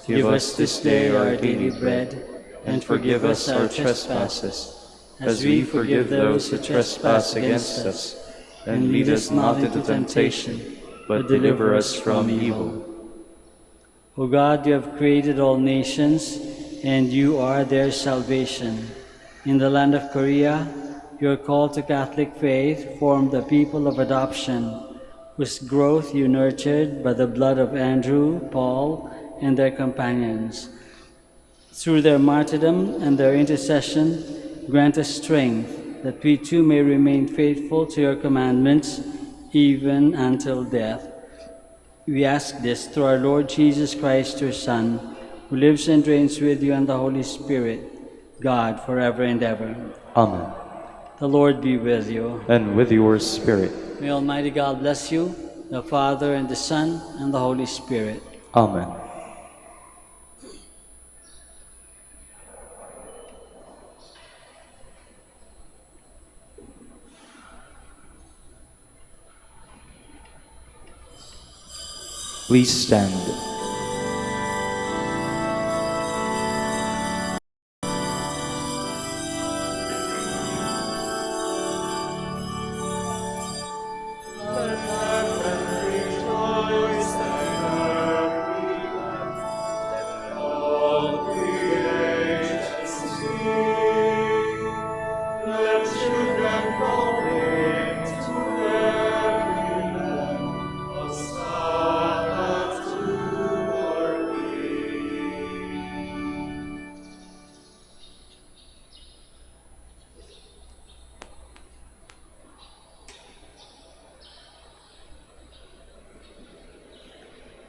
Speaker 2: Give us this day our daily bread, and forgive us our trespasses, as we forgive those who trespass against us. And lead us not into temptation, but deliver us from evil.
Speaker 4: O God, you have created all nations, and you are their salvation. In the land of Korea, your call to Catholic faith formed a people of adoption, whose growth you nurtured by the blood of Andrew, Paul, and their companions. Through their martyrdom and their intercession, grant us strength that we too may remain faithful to your commandments, even until death. We ask this through our Lord Jesus Christ, your Son, who lives and reigns with you and the Holy Spirit, God, forever and ever.
Speaker 2: Amen.
Speaker 4: The Lord be with you.
Speaker 2: And with your spirit.
Speaker 4: May Almighty God bless you, the Father, and the Son, and the Holy Spirit.
Speaker 2: Amen. Please stand.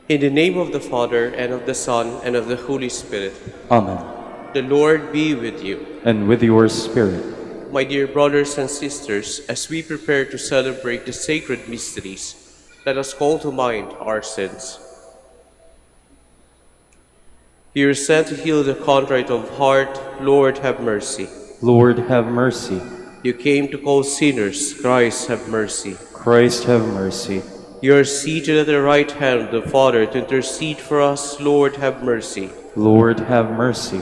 Speaker 7: In the name of the Father, and of the Son, and of the Holy Spirit.
Speaker 2: Amen.
Speaker 7: The Lord be with you.
Speaker 2: And with your spirit.
Speaker 7: My dear brothers and sisters, as we prepare to celebrate the sacred mysteries, let us call to mind our sins. You are sent to heal the contrite of heart. Lord, have mercy.
Speaker 2: Lord, have mercy.
Speaker 7: You came to call sinners. Christ, have mercy.
Speaker 2: Christ, have mercy.
Speaker 7: You are seated at the right hand of the Father to intercede for us. Lord, have mercy.
Speaker 2: Lord, have mercy.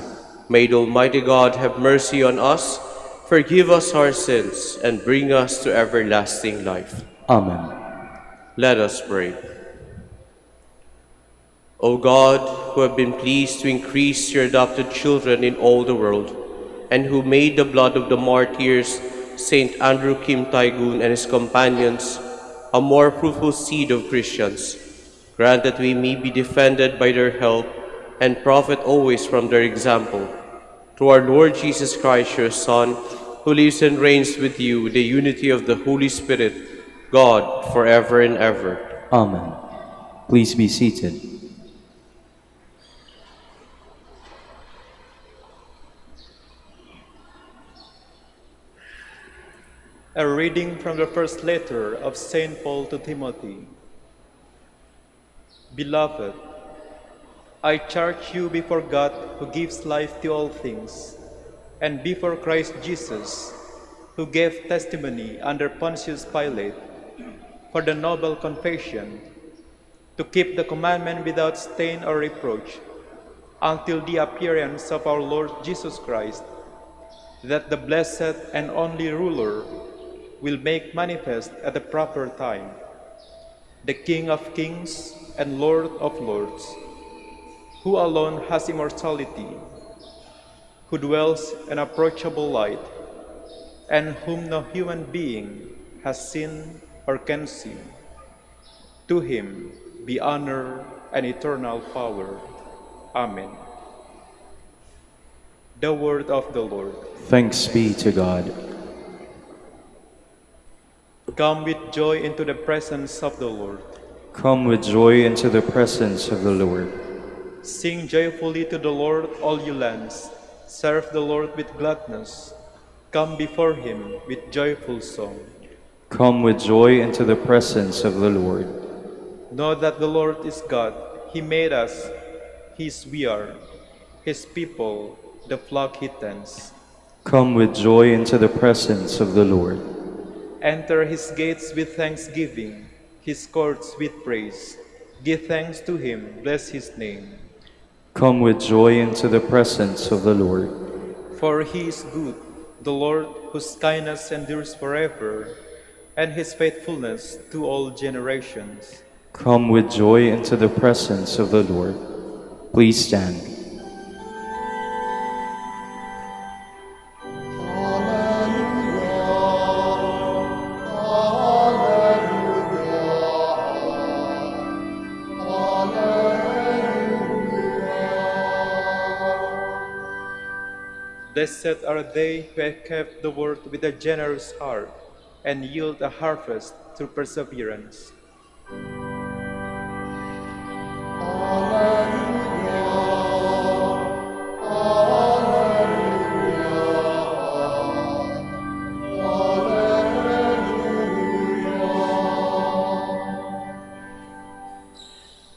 Speaker 7: May the Almighty God have mercy on us, forgive us our sins, and bring us to everlasting life.
Speaker 2: Amen.
Speaker 7: Let us pray. O God, who have been pleased to increase your adopted children in all the world, and who made the blood of the martyrs, Saint Andrew Kim Tae-gon and his companions, a more fruitful seed of Christians, grant that we may be defended by their help and profit always from their example. Through our Lord Jesus Christ, your Son, who lives and reigns with you with the unity of the Holy Spirit, God, forever and ever.
Speaker 2: Amen. Please be seated.
Speaker 6: A reading from the first letter of St. Paul to Timothy. Beloved, I charge you before God who gives life to all things, and before Christ Jesus, who gave testimony under Pontius Pilate, for the noble confession, to keep the commandment without stain or reproach, until the appearance of our Lord Jesus Christ, that the blessed and only ruler will make manifest at the proper time, the King of kings and Lord of lords, who alone has immortality, who dwells in approachable light, and whom no human being has seen or can see. To him be honor and eternal power. Amen. The word of the Lord.
Speaker 2: Thanks be to God.
Speaker 6: Come with joy into the presence of the Lord.
Speaker 2: Come with joy into the presence of the Lord.
Speaker 6: Sing joyfully to the Lord, all you lands. Serve the Lord with gladness. Come before him with joyful song.
Speaker 2: Come with joy into the presence of the Lord.
Speaker 6: Know that the Lord is God. He made us. We are. His people, the flock he tends.
Speaker 2: Come with joy into the presence of the Lord.
Speaker 6: Enter his gates with thanksgiving, his courts with praise. Give thanks to him, bless his name.
Speaker 2: Come with joy into the presence of the Lord.
Speaker 6: For he is good, the Lord, whose kindness endures forever, and his faithfulness to all generations.
Speaker 2: Come with joy into the presence of the Lord. Please stand.
Speaker 6: Blessed are they who have kept the word with a generous heart and yield a harvest through perseverance.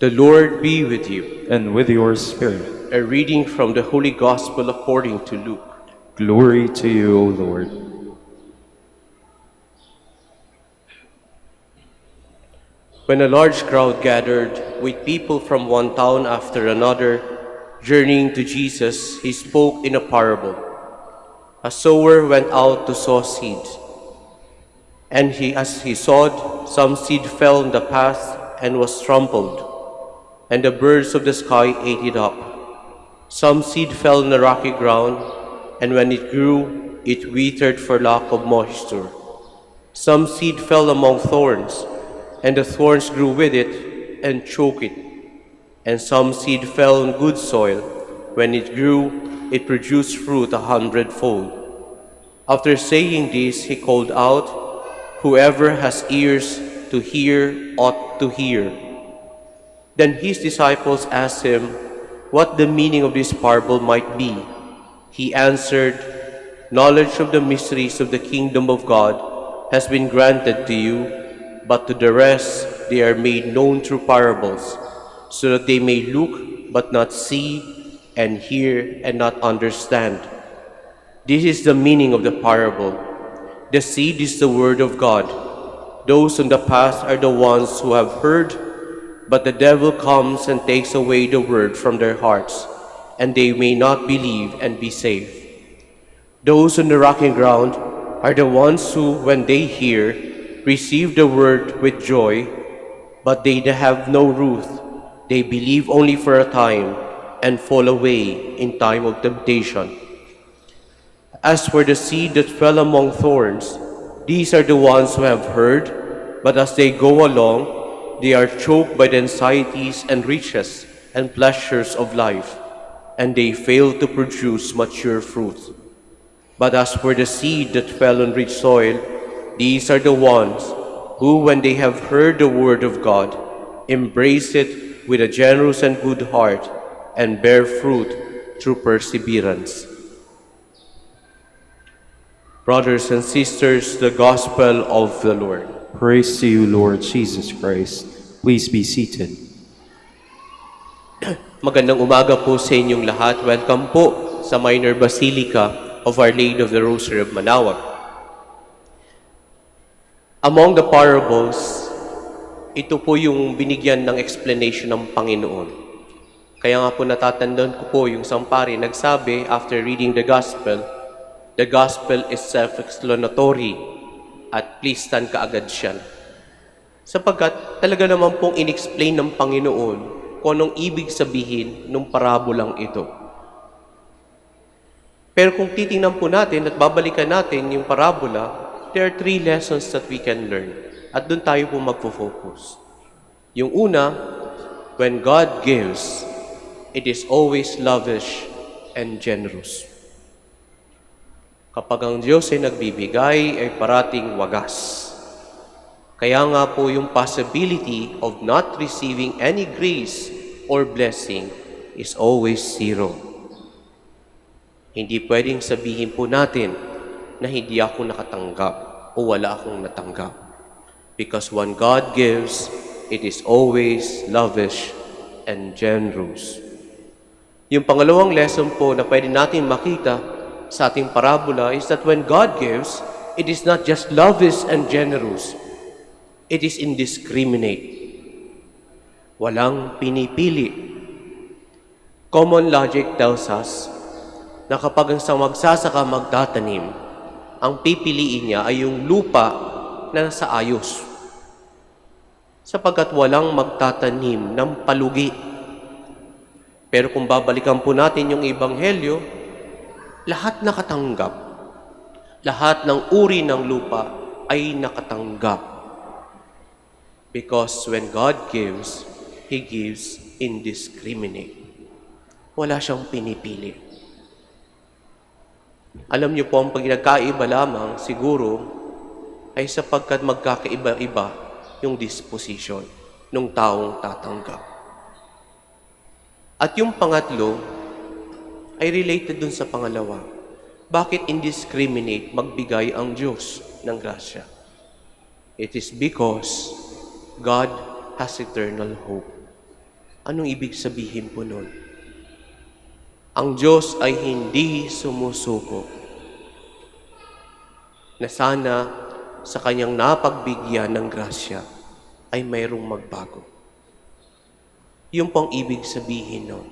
Speaker 7: The Lord be with you.
Speaker 2: And with your spirit.
Speaker 7: A reading from the Holy Gospel according to Luke.
Speaker 2: Glory to you, O Lord.
Speaker 7: When a large crowd gathered, with people from one town after another, journeying to Jesus, he spoke in a parable. A sower went out to sow seed. And as he sowed, some seed fell on the path and was trampled, and the birds of the sky ate it up. Some seed fell on the rocky ground, and when it grew, it withered for lack of moisture. Some seed fell among thorns, and the thorns grew with it and choked it. And some seed fell on good soil. When it grew, it produced fruit 100-fold. After saying this, he called out, "Whoever has ears to hear ought to hear." Then his disciples asked him what the meaning of this parable might be. He answered, "Knowledge of the mysteries of the kingdom of God has been granted to you, but to the rest they are made known through parables, so that they may look but not see, and hear and not understand." This is the meaning of the parable. The seed is the word of God. Those on the path are the ones who have heard, but the devil comes and takes away the word from their hearts, and they may not believe and be saved. Those on the rocky ground are the ones who, when they hear, receive the word with joy, but they have no root. They believe only for a time and fall away in time of temptation. As for the seed that fell among thorns, these are the ones who have heard, but as they go along, they are choked by the anxieties and riches and pleasures of life, and they fail to produce mature fruit. But as for the seed that fell on rich soil, these are the ones who, when they have heard the word of God, embrace it with a generous and good heart and bear fruit through perseverance. Brothers and sisters, the Gospel of the Lord.
Speaker 2: Praise to you, Lord Jesus Christ. Please be seated.
Speaker 7: Magandang umaga po sa inyong lahat. Welcome po sa Minor Basilica of Our Lady of the Rosary of Manaoag. Among the parables, ito po yung binigyan ng explanation ng Panginoon. Kaya nga po natatandaan ko po yung sampari nagsabi after reading the Gospel is self-explanatory at please stand kaagad siya. Sapagkat talaga naman pong in-explain ng Panginoon kung anong ibig sabihin ng parabolang ito. Pero kung titingnan po natin at babalikan natin yung parabola, there are 3 lessons that we can learn. At doon tayo po magpo-focus. Yung una, when God gives, it is always lavish and generous. Kapag ang Diyos ay nagbibigay, ay parating wagas. Kaya nga po yung possibility of not receiving any grace or blessing is always 0. Hindi pwedeng sabihin po natin na hindi ako nakatanggap o wala akong natanggap. Because when God gives, it is always lavish and generous. Yung pangalawang lesson po na pwede natin makita sa ating parabola is that when God gives, it is not just lavish and generous. It is indiscriminate. Walang pinipili. Common logic tells us na kapag ang magsasaka magtatanim, ang pipiliin niya ay yung lupa na nasa ayos. Sapagkat walang magtatanim ng palugi. Pero kung babalikan po natin yung Ebanghelyo, lahat nakatanggap. Lahat ng uri ng lupa ay nakatanggap. Because when God gives, He gives indiscriminate. Wala siyang pinipili. Alam niyo po, ang pagkakaiba lamang siguro ay sapagkat magkakaiba-iba yung disposition ng taong tatanggap. At yung pangatlo ay related dun sa pangalawa. Bakit indiscriminate magbigay ang Diyos ng grasya? It is because God has eternal hope. Anong ibig sabihin po nun? Ang Diyos ay hindi sumusuko na sana sa kanyang napagbigyan ng grasya ay mayroong magbago. Yun pong ibig sabihin nun.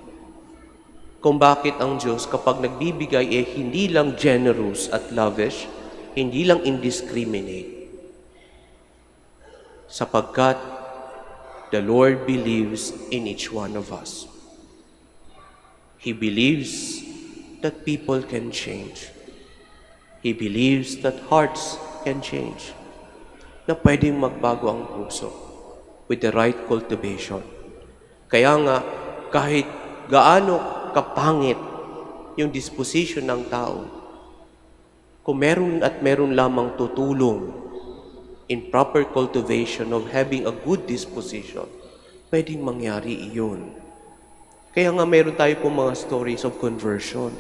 Speaker 7: Kung bakit ang Diyos kapag nagbibigay ay hindi lang generous at lavish, hindi lang indiscriminate. Sapagkat the Lord believes in each one of us. He believes that people can change. He believes that hearts can change. Na pwedeng magbago ang puso with the right cultivation. Kaya nga, kahit gaano kapangit yung disposition ng tao, kung meron at meron lamang tutulong in proper cultivation of having a good disposition, pwedeng mangyari iyon. Kaya nga meron tayo pong mga stories of conversion.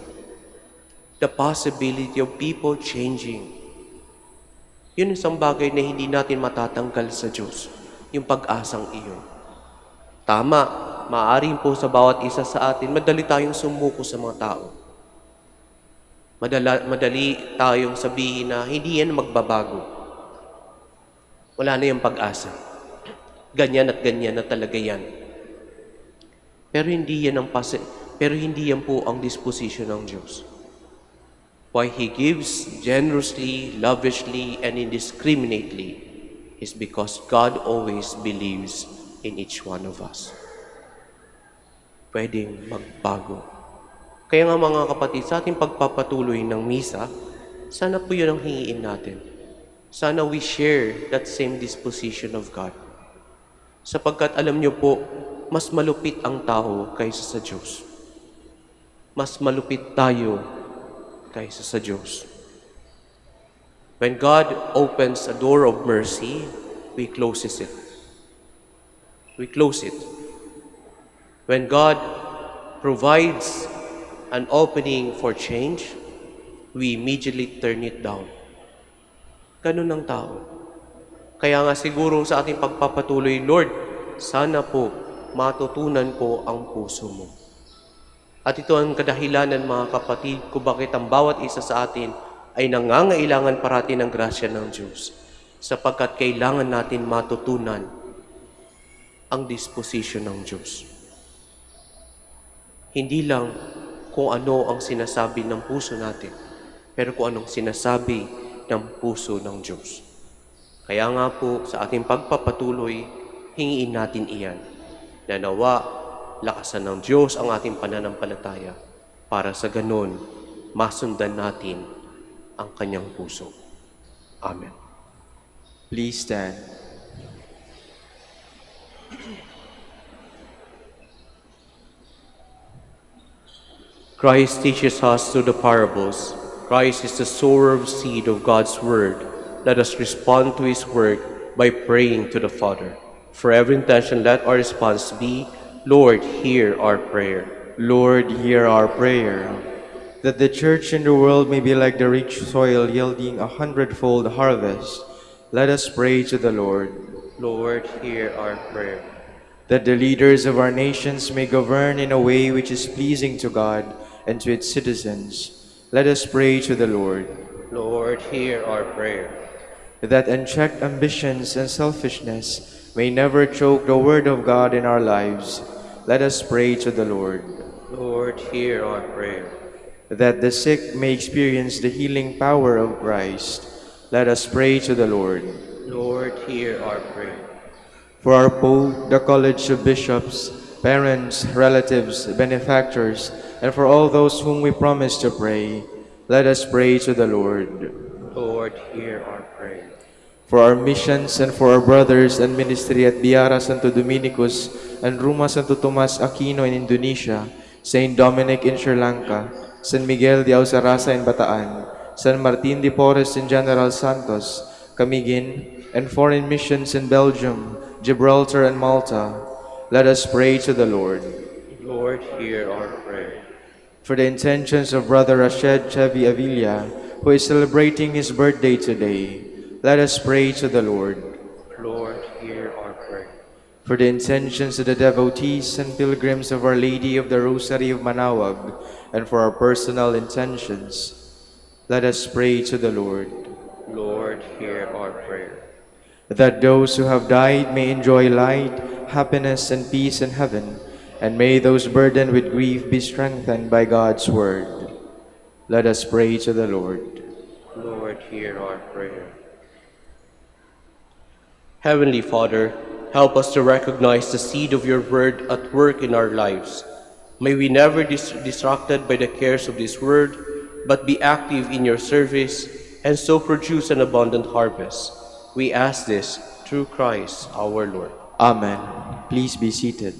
Speaker 7: The possibility of people changing. Yun isang bagay na hindi natin matatanggal sa Diyos, yung pag-asang iyon. Tama, maaaring po sa bawat isa sa atin, madali tayong sumuko sa mga tao. Madali tayong sabihin na hindi yan magbabago. Wala na yung pag-asa. Ganyan at ganyan na talaga yan. Pero hindi yan po ang disposition ng Diyos. Why He gives generously, lavishly, and indiscriminately is because God always believes in each one of us. Pwedeng magbago. Kaya nga mga kapatid, sa ating pagpapatuloy ng misa, sana po yun ang hingiin natin. Sana we share that same disposition of God. Sapagkat alam niyo po, mas malupit ang tao kaysa sa Diyos. Mas malupit tayo kaysa sa Diyos. When God opens a door of mercy, we closes it. We close it. When God provides an opening for change, we immediately turn it down. Ganun ang tao. Kaya nga siguro sa ating pagpapatuloy, Lord, sana po matutunan ko ang puso mo. At ito ang kadahilanan, mga kapatid, kung bakit ang bawat isa sa atin ay nangangailangan parati ng grasya ng Diyos. Sapagkat kailangan natin matutunan ang disposition ng Diyos. Hindi lang kung ano ang sinasabi ng puso natin, pero kung anong sinasabi ng puso ng Diyos. Kaya nga po, sa ating pagpapatuloy, hingiin natin iyan, na nawa, lakasan ng Diyos ang ating pananampalataya, para sa ganon, masundan natin ang kanyang puso. Amen.
Speaker 2: Please stand.
Speaker 7: Christ teaches us through the parables. Christ is the sower of seed of God's word. Let us respond to his word by praying to the Father. For every intention, let our response be, Lord, hear our prayer.
Speaker 2: Lord, hear our prayer. That the church in the world may be like the rich soil yielding 100-fold harvest, let us pray to the Lord.
Speaker 7: Lord, hear our prayer.
Speaker 2: That the leaders of our nations may govern in a way which is pleasing to God and to its citizens, let us pray to the Lord.
Speaker 7: Lord, hear our prayer.
Speaker 2: That unchecked ambitions and selfishness may never choke the word of God in our lives, let us pray to the Lord.
Speaker 7: Lord, hear our prayer.
Speaker 2: That the sick may experience the healing power of Christ, let us pray to the Lord.
Speaker 7: Lord, hear our prayer.
Speaker 2: For our Pope, the College of Bishops, parents, relatives, benefactors, and for all those whom we promise to pray, let us pray to the Lord.
Speaker 7: Lord, hear our prayer.
Speaker 2: For our missions and for our brothers and ministry at Biara Santo Dominicus and Ruma Santo Tomas Aquino in Indonesia, Saint Dominic in Sri Lanka, San Miguel de Ausarasa in Bataan, San Martin de Porres in General Santos, Camiguin, and foreign missions in Belgium, Gibraltar, and Malta, let us pray to the Lord.
Speaker 7: Lord, hear our prayer.
Speaker 2: For the intentions of Brother Rashid Chevi Avila, who is celebrating his birthday today, let us pray to the Lord.
Speaker 7: Lord, hear our prayer.
Speaker 2: For the intentions of the devotees and pilgrims of Our Lady of the Rosary of Manaoag, and for our personal intentions, let us pray to the Lord.
Speaker 7: Lord, hear our prayer.
Speaker 2: That those who have died may enjoy light, happiness, and peace in heaven, and may those burdened with grief be strengthened by God's word. Let us pray to the Lord.
Speaker 7: Lord, hear our prayer. Heavenly Father, help us to recognize the seed of your word at work in our lives. May we never be distracted by the cares of this world, but be active in your service and so produce an abundant harvest. We ask this through Christ our Lord.
Speaker 2: Amen. Please be seated.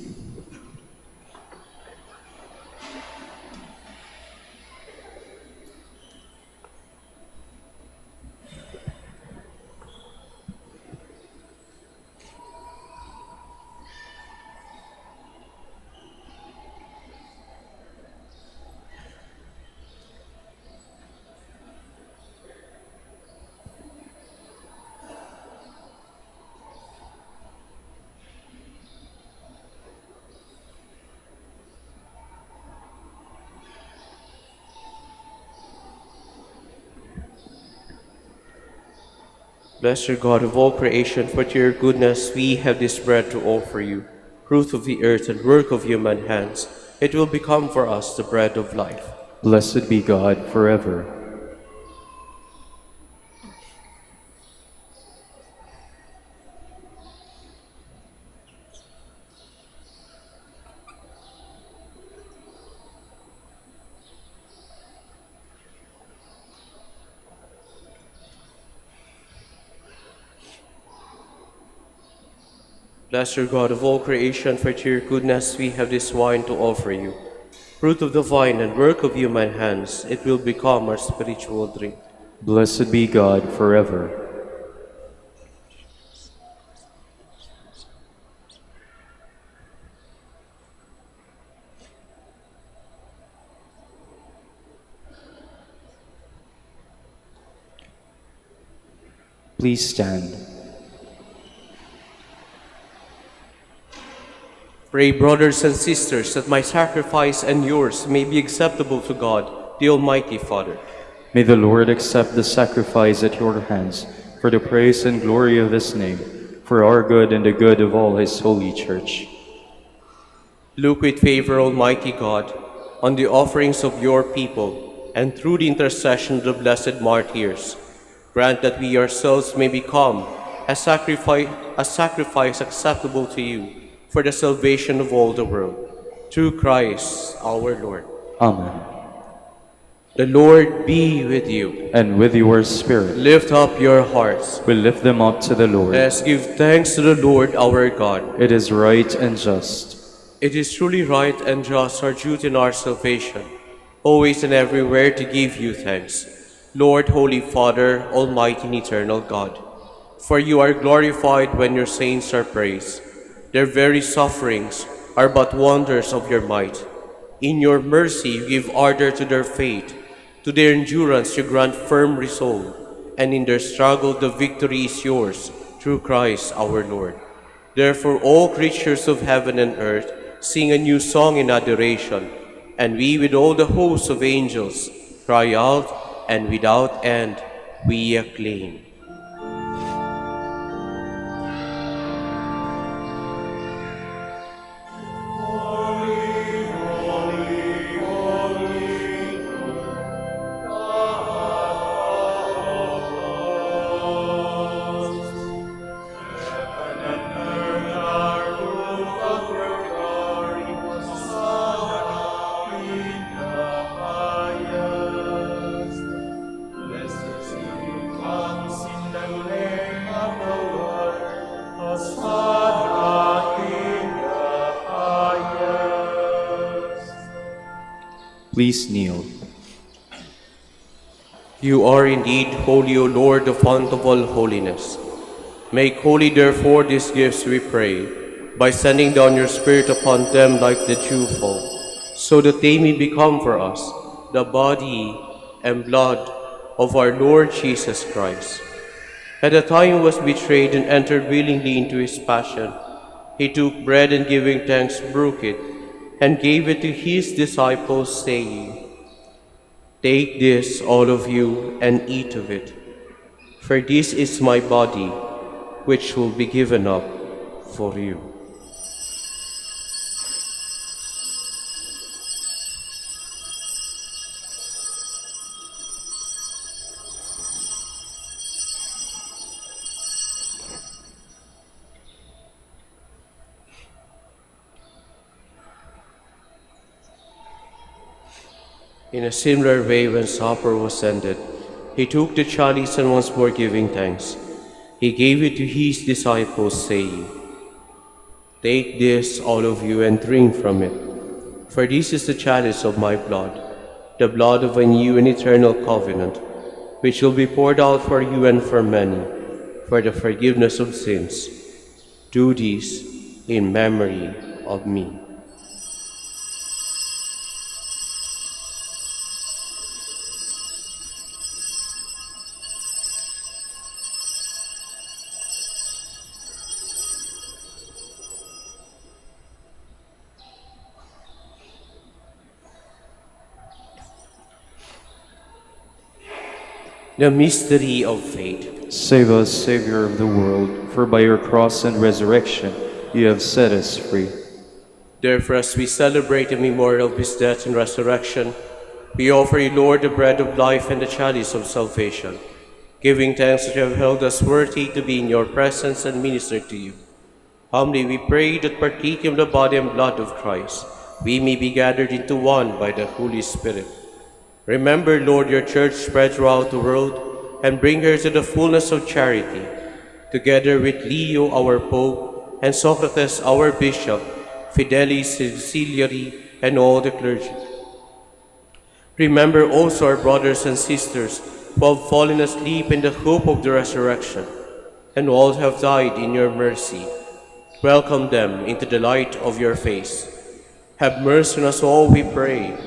Speaker 7: Blessed God of all creation, for to your goodness we have this bread to offer you, fruit of the earth and work of human hands. It will become for us the bread of life.
Speaker 2: Blessed be God forever.
Speaker 7: Blessed God of all creation, for to your goodness we have this wine to offer you, fruit of the vine and work of human hands. It will become our spiritual drink.
Speaker 2: Blessed be God forever. Please stand.
Speaker 7: Pray, brothers and sisters, that my sacrifice and yours may be acceptable to God, the Almighty Father.
Speaker 2: May the Lord accept the sacrifice at your hands for the praise and glory of his name, for our good and the good of all his holy church.
Speaker 7: Look with favor, Almighty God, on the offerings of your people, and through the intercession of the blessed martyrs, grant that we ourselves may become a sacrifice acceptable to you, for the salvation of all the world. Through Christ our Lord.
Speaker 2: Amen.
Speaker 7: The Lord be with you.
Speaker 2: And with your spirit,
Speaker 7: Lift up your hearts.
Speaker 2: we lift them up to the Lord.
Speaker 7: Let us give thanks to the Lord our God.
Speaker 2: It is right and just.
Speaker 7: It is truly right and just, our duty and our salvation, always and everywhere to give you thanks, Lord, Holy Father, Almighty and Eternal God. For you are glorified when your saints are praised. Their very sufferings are but wonders of your might. In your mercy you give ardor to their faith. To their endurance you grant firm resolve, and in their struggle the victory is yours, through Christ our Lord. Therefore all creatures of heaven and earth sing a new song in adoration, and we with all the hosts of angels cry out, and without end we acclaim.
Speaker 2: Please kneel.
Speaker 7: You are indeed holy, O Lord, the fount of all holiness. Make holy, therefore, these gifts, we pray, by sending down your Spirit upon them like the dewfall, so that they may become for us the body and blood of our Lord Jesus Christ. At the time he was betrayed and entered willingly into his passion, he took bread and giving thanks broke it, and gave it to his disciples, saying, "Take this, all of you, and eat of it, for this is my body, which will be given up for you." In a similar way, when supper was ended, he took the chalice and once more giving thanks, he gave it to his disciples, saying, "Take this, all of you, and drink from it, for this is the chalice of my blood, the blood of a new and eternal covenant, which will be poured out for you and for many, for the forgiveness of sins. Do this in memory of me." The mystery of faith.
Speaker 2: Save us, Savior of the world, for by your cross and resurrection you have set us free.
Speaker 7: Therefore, as we celebrate the memorial of his death and resurrection, we offer you, Lord, the bread of life and the chalice of salvation, giving thanks that you have held us worthy to be in your presence and minister to you. Humbly we pray that, partaking of the body and blood of Christ, we may be gathered into one by the Holy Spirit. Remember, Lord, your church spread throughout the world, and bring her to the fullness of charity, together with Leo, our Pope, and Socrates, our Bishop, Fidelis, Ceciliary, and all the clergy. Remember also our brothers and sisters who have fallen asleep in the hope of the resurrection, and all have died in your mercy. Welcome them into the light of your face. Have mercy on us all, we pray,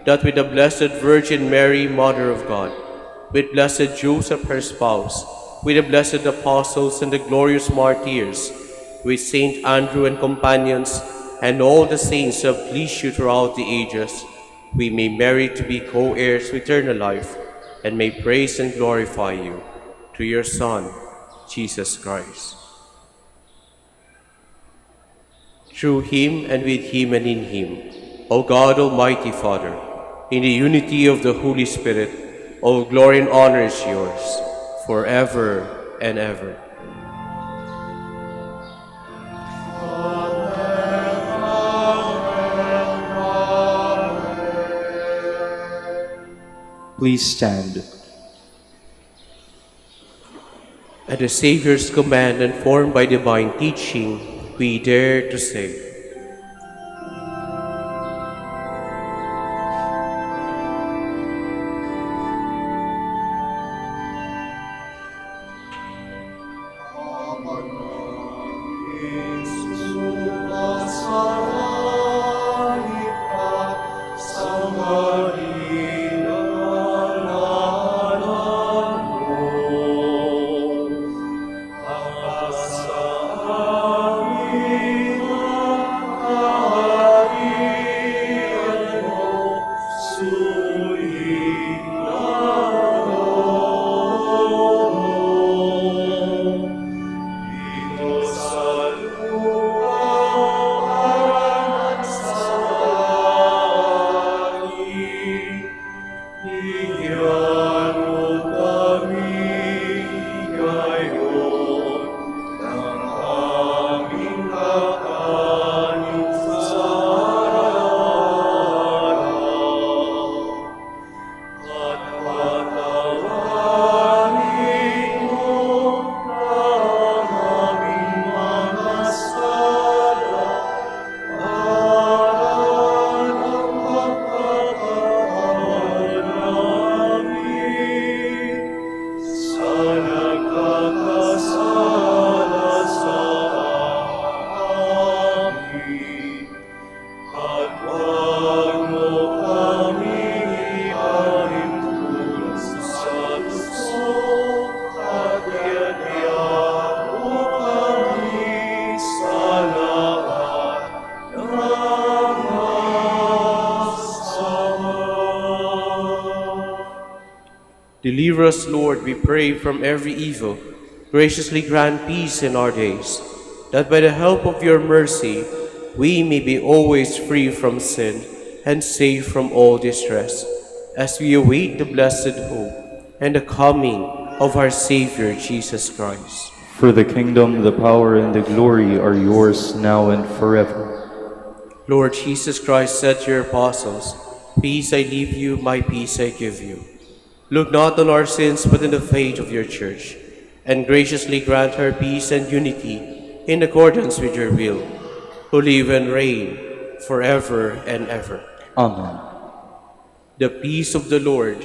Speaker 7: that with the Blessed Virgin Mary, Mother of God, with Blessed Joseph, her spouse, with the blessed apostles and the glorious martyrs, with Saint Andrew and companions, and all the saints who have pleased you throughout the ages, we may merit to be co-heirs to eternal life, and may praise and glorify you through your Son, Jesus Christ. Through him, and with him, and in him, O God, Almighty Father, in the unity of the Holy Spirit, all glory and honor is yours, forever and ever.
Speaker 2: Please stand.
Speaker 7: At the Savior's command and formed by divine teaching, we dare to say, Deliver us, Lord, we pray, from every evil. Graciously grant peace in our days, that by the help of your mercy we may be always free from sin and safe from all distress, as we await the blessed hope and the coming of our Savior Jesus Christ.
Speaker 2: For the kingdom, the power, and the glory are yours now and forever.
Speaker 7: Lord Jesus Christ said to your apostles, "Peace I leave you, my peace I give you." Look not on our sins, but in the faith of your church, and graciously grant her peace and unity in accordance with your will, who live and reign forever and ever.
Speaker 2: Amen.
Speaker 7: The peace of the Lord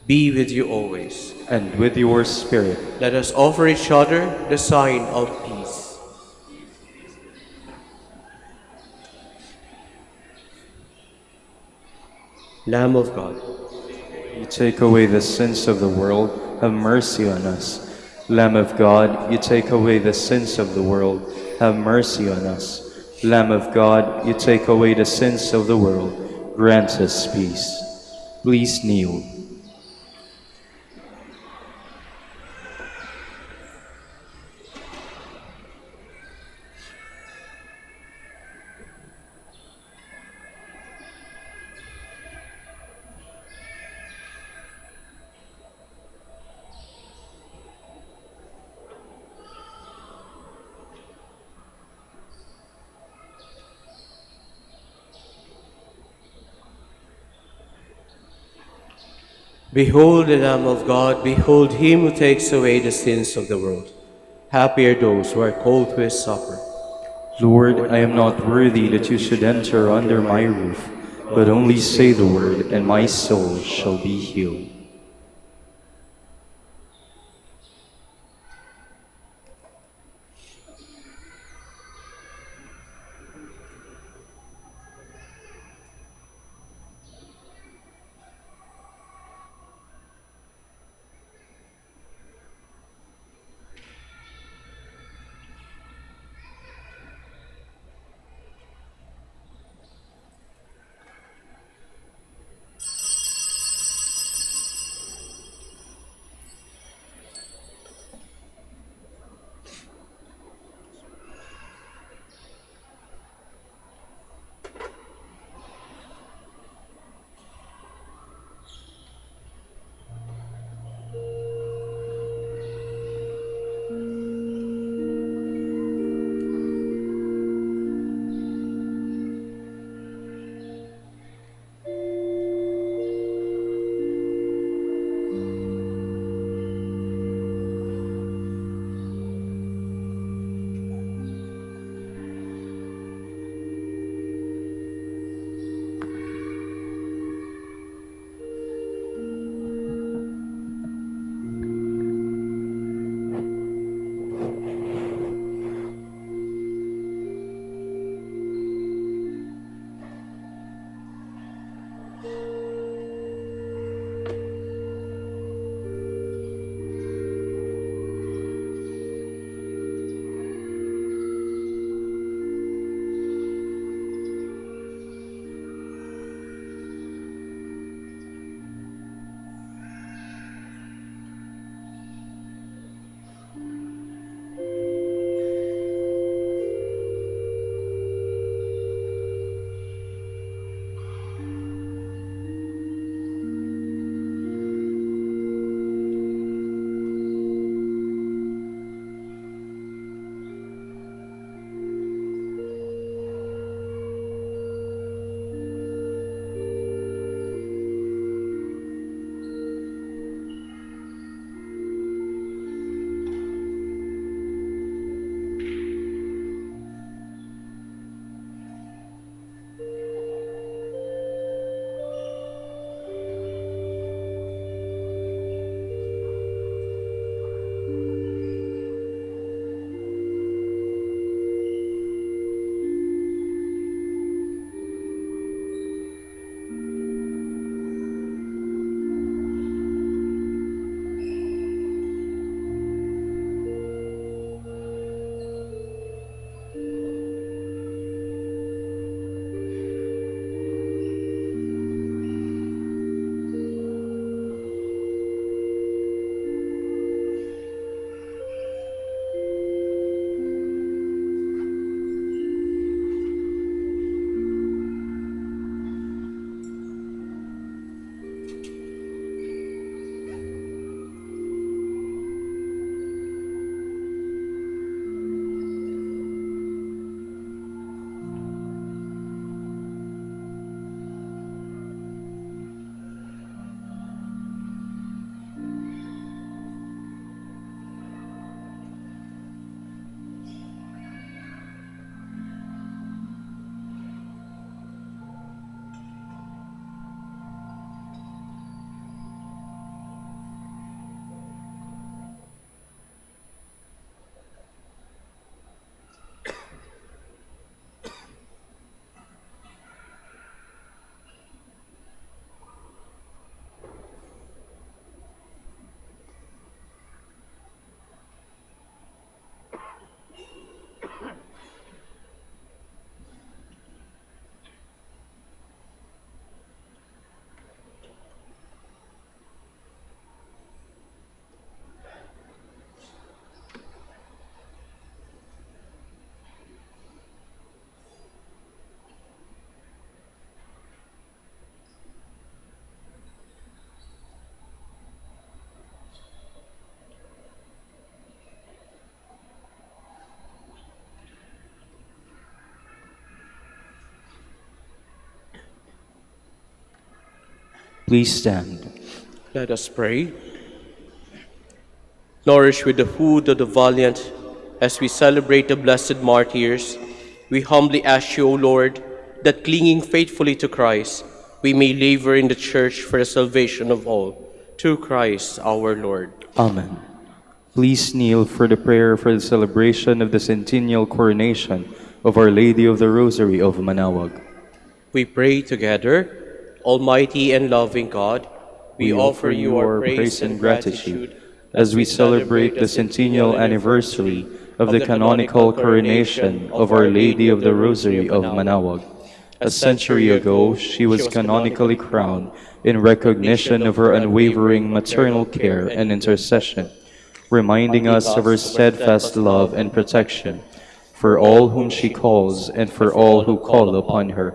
Speaker 7: be with you always.
Speaker 2: And with your spirit.
Speaker 7: Let us offer each other the sign of peace. Lamb of God,
Speaker 2: You take away the sins of the world, have mercy on us. Lamb of God, you take away the sins of the world, have mercy on us. Lamb of God, you take away the sins of the world, grant us peace. Please kneel.
Speaker 7: behold the Lamb of God, behold him who takes away the sins of the world. Happy are those who are called to his supper.
Speaker 2: Lord, I am not worthy that you should enter under my roof, but only say the word, and my soul shall be healed. Please stand.
Speaker 7: Let us pray. Nourished with the food of the valiant, as we celebrate the blessed martyrs, we humbly ask you, O Lord, that clinging faithfully to Christ, we may labor in the Church for the salvation of all, through Christ our Lord.
Speaker 2: Amen. Please kneel for the prayer for the celebration of the centennial coronation of Our Lady of the Rosary of Manaoag.
Speaker 7: We pray together, Almighty and loving God, we offer you our praise and gratitude
Speaker 2: as we celebrate the centennial anniversary of the canonical coronation of Our Lady of the Rosary of Manaoag. A century ago, she was canonically crowned in recognition of her unwavering maternal care and intercession, reminding us of her steadfast love and protection for all whom she calls and for all who call upon her.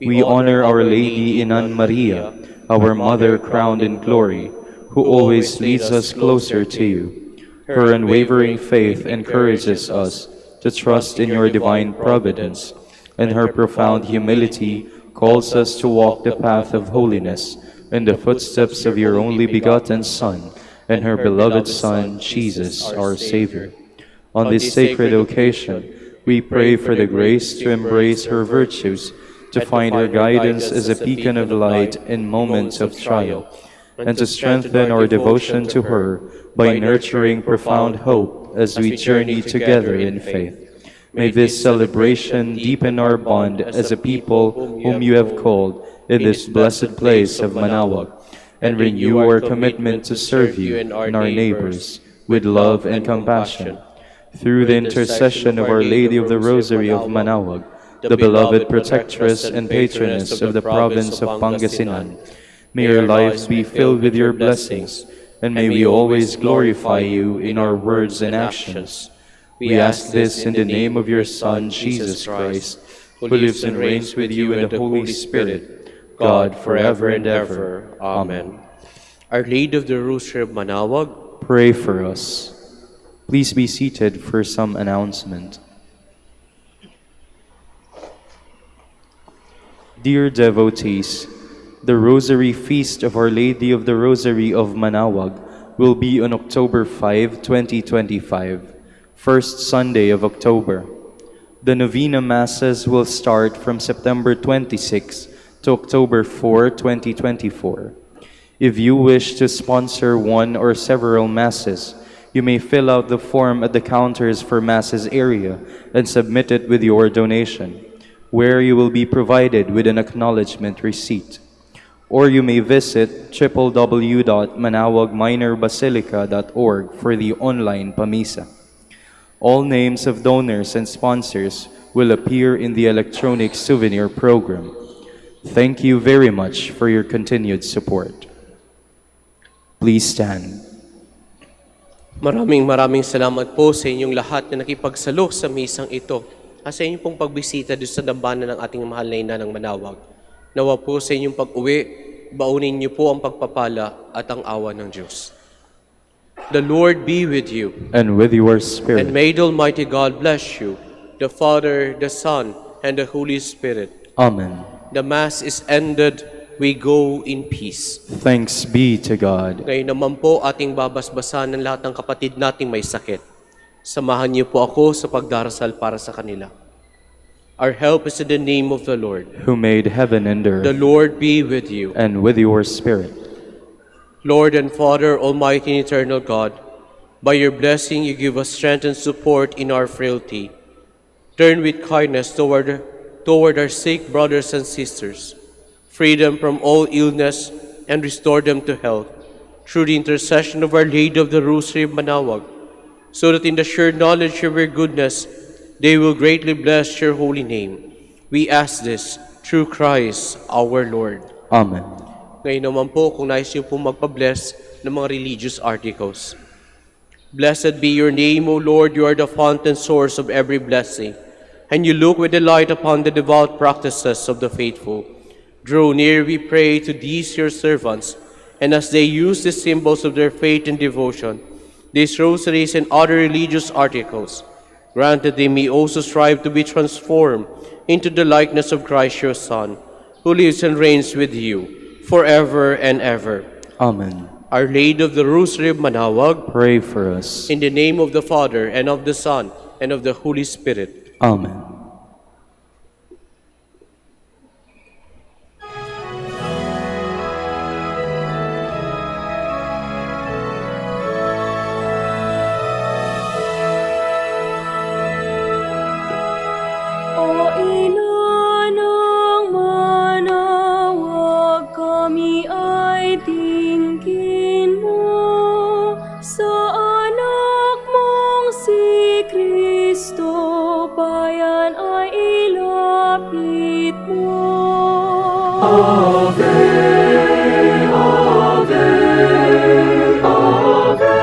Speaker 2: We honor Our Lady Inan Maria, our Mother crowned in glory, who always leads us closer to you. Her unwavering faith encourages us to trust in your divine providence, and her profound humility calls us to walk the path of holiness in the footsteps of your only begotten Son and her beloved Son, Jesus, our Savior. On this sacred occasion, we pray for the grace to embrace her virtues, to find her guidance as a beacon of light in moments of trial, and to strengthen our devotion to her by nurturing profound hope as we journey together in faith. May this celebration deepen our bond as a people whom you have called in this blessed place of Manaoag, and renew our commitment to serve you and our neighbors with love and compassion. Through the intercession of Our Lady of the Rosary of Manaoag, the beloved protectress and patroness of the province of Pangasinan, may our lives be filled with your blessings, and may we always glorify you in our words and actions. We ask this in the name of your Son, Jesus Christ, who lives and reigns with you in the Holy Spirit, God, forever and ever. Amen.
Speaker 7: Our Lady of the Rosary of Manaoag,
Speaker 2: Pray for us. Please be seated for some announcement. Dear devotees, the Rosary Feast of Our Lady of the Rosary of Manaoag will be on October 5, 2025, first Sunday of October. The Novena Masses will start from September 26 to October 4, 2024. If you wish to sponsor one or several Masses, you may fill out the form at the counters for Masses area and submit it with your donation, where you will be provided with an acknowledgement receipt. Or you may visit www.manaoagminorbasilica.org for the online Pamisa. All names of donors and sponsors will appear in the electronic souvenir program. Thank you very much for your continued support. Please stand.
Speaker 7: maraming salamat po sa inyong lahat na nakipagsalo sa misang ito at sa inyong pong pagbisita doon sa dambana ng ating mahal na ina ng Manaoag. Nawa po sa inyong pag-uwi, baunin niyo po ang pagpapala at ang awa ng Diyos. The Lord be with you.
Speaker 2: And with your spirit.
Speaker 7: And may the Almighty God bless you, the Father, the Son, and the Holy Spirit.
Speaker 2: Amen.
Speaker 7: The Mass is ended. We go in peace.
Speaker 2: Thanks be to God.
Speaker 7: Ngayon naman po ating babasbasan ng lahat ng kapatid nating may sakit. Samahan niyo po ako sa pagdarasal para sa kanila. Our help is in the name of the Lord,
Speaker 2: who made heaven and earth.
Speaker 7: The Lord be with you.
Speaker 2: And with your spirit.
Speaker 7: Lord and Father, Almighty and eternal God, by your blessing you give us strength and support in our frailty. Turn with kindness toward our sick brothers and sisters. Free them from all illness and restore them to health, through the intercession of Our Lady of the Rosary of Manaoag, so that in the sure knowledge of your goodness, they will greatly bless your holy name. We ask this through Christ our Lord.
Speaker 2: Amen.
Speaker 7: Ngayon naman po, kung nais niyo po magpa-bless ng mga religious articles. Blessed be your name, O Lord, you are the fountain source of every blessing, and you look with delight upon the devout practices of the faithful. Draw near, we pray, to these your servants, and as they use the symbols of their faith and devotion, these rosaries and other religious articles, grant that they may also strive to be transformed into the likeness of Christ your Son, who lives and reigns with you forever and ever.
Speaker 2: Amen.
Speaker 7: Our Lady of the Rosary of Manaoag,
Speaker 2: Pray for us.
Speaker 7: in the name of the Father, and of the Son, and of the Holy Spirit.
Speaker 2: Amen.
Speaker 8: O ina ng Manaoag, kami ay tingin mo sa anak mong si Kristo, bayan ay ilapit mo. Ave, Ave, Ave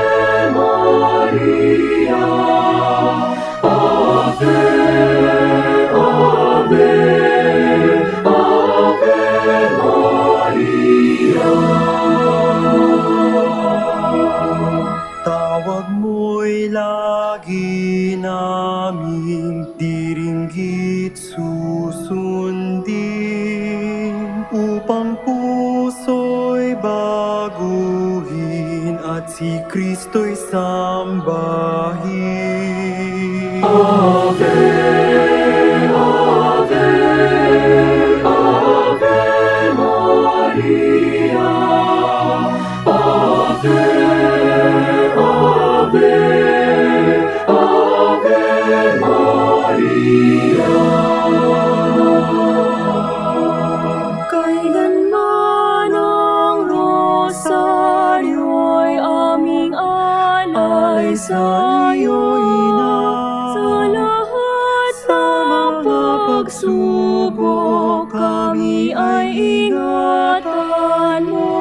Speaker 8: Maria, Ave, Ave, Ave Maria.
Speaker 9: Tawag mo'y lagi naming diringgit susundin, upang puso'y baguhin at si Kristo'y sambahin.
Speaker 8: Ave, Ave, Ave Maria, Ave, Ave, Ave Maria. Kailanman ang rosaryo'y aming alay sa iyo, Ina. Sa lahat ng pagsubok, kami ay ingatan mo.